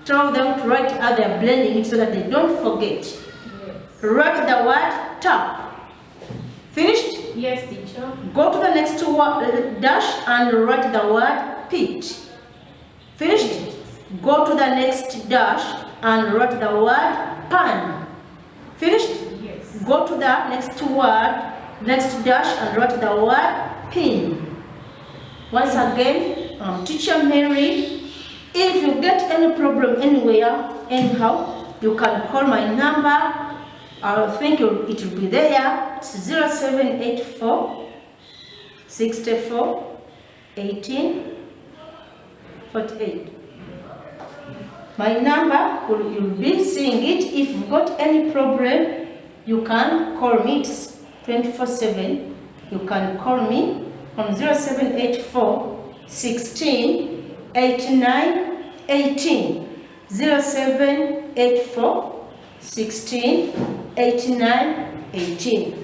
Tell them to write how they are blending it so that they don't forget. Yes. Write the word tap. Finished? Yes, teacher. Go to the next dash and write the word pit. Finished? Go to the next dash and write the word pan. Finished? Yes. Go to the next dash and write the word pin. Once again, Teacher Mary, if you get any problem anywhere, anyhow, you can call my number. I think it will be there. It's 0784 64 18 48. My number, you'll be seeing it. If you've got any problem, you can call me. It's 24/7. You can call me on 0784 16 89 18. 0784 16 89 18.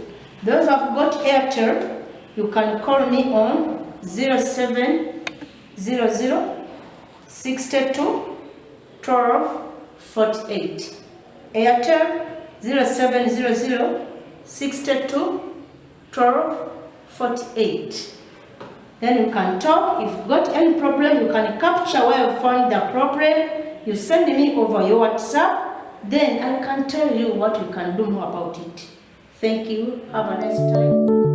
Those who have got Airtel, you can call me on 0700 62 12 48. Airtel 0700 62 12 48. Then you can talk. If you've got any problem, you can capture where you found the problem. You send me over your WhatsApp. Then I can tell you what you can do more about it. Thank you. Have a nice time.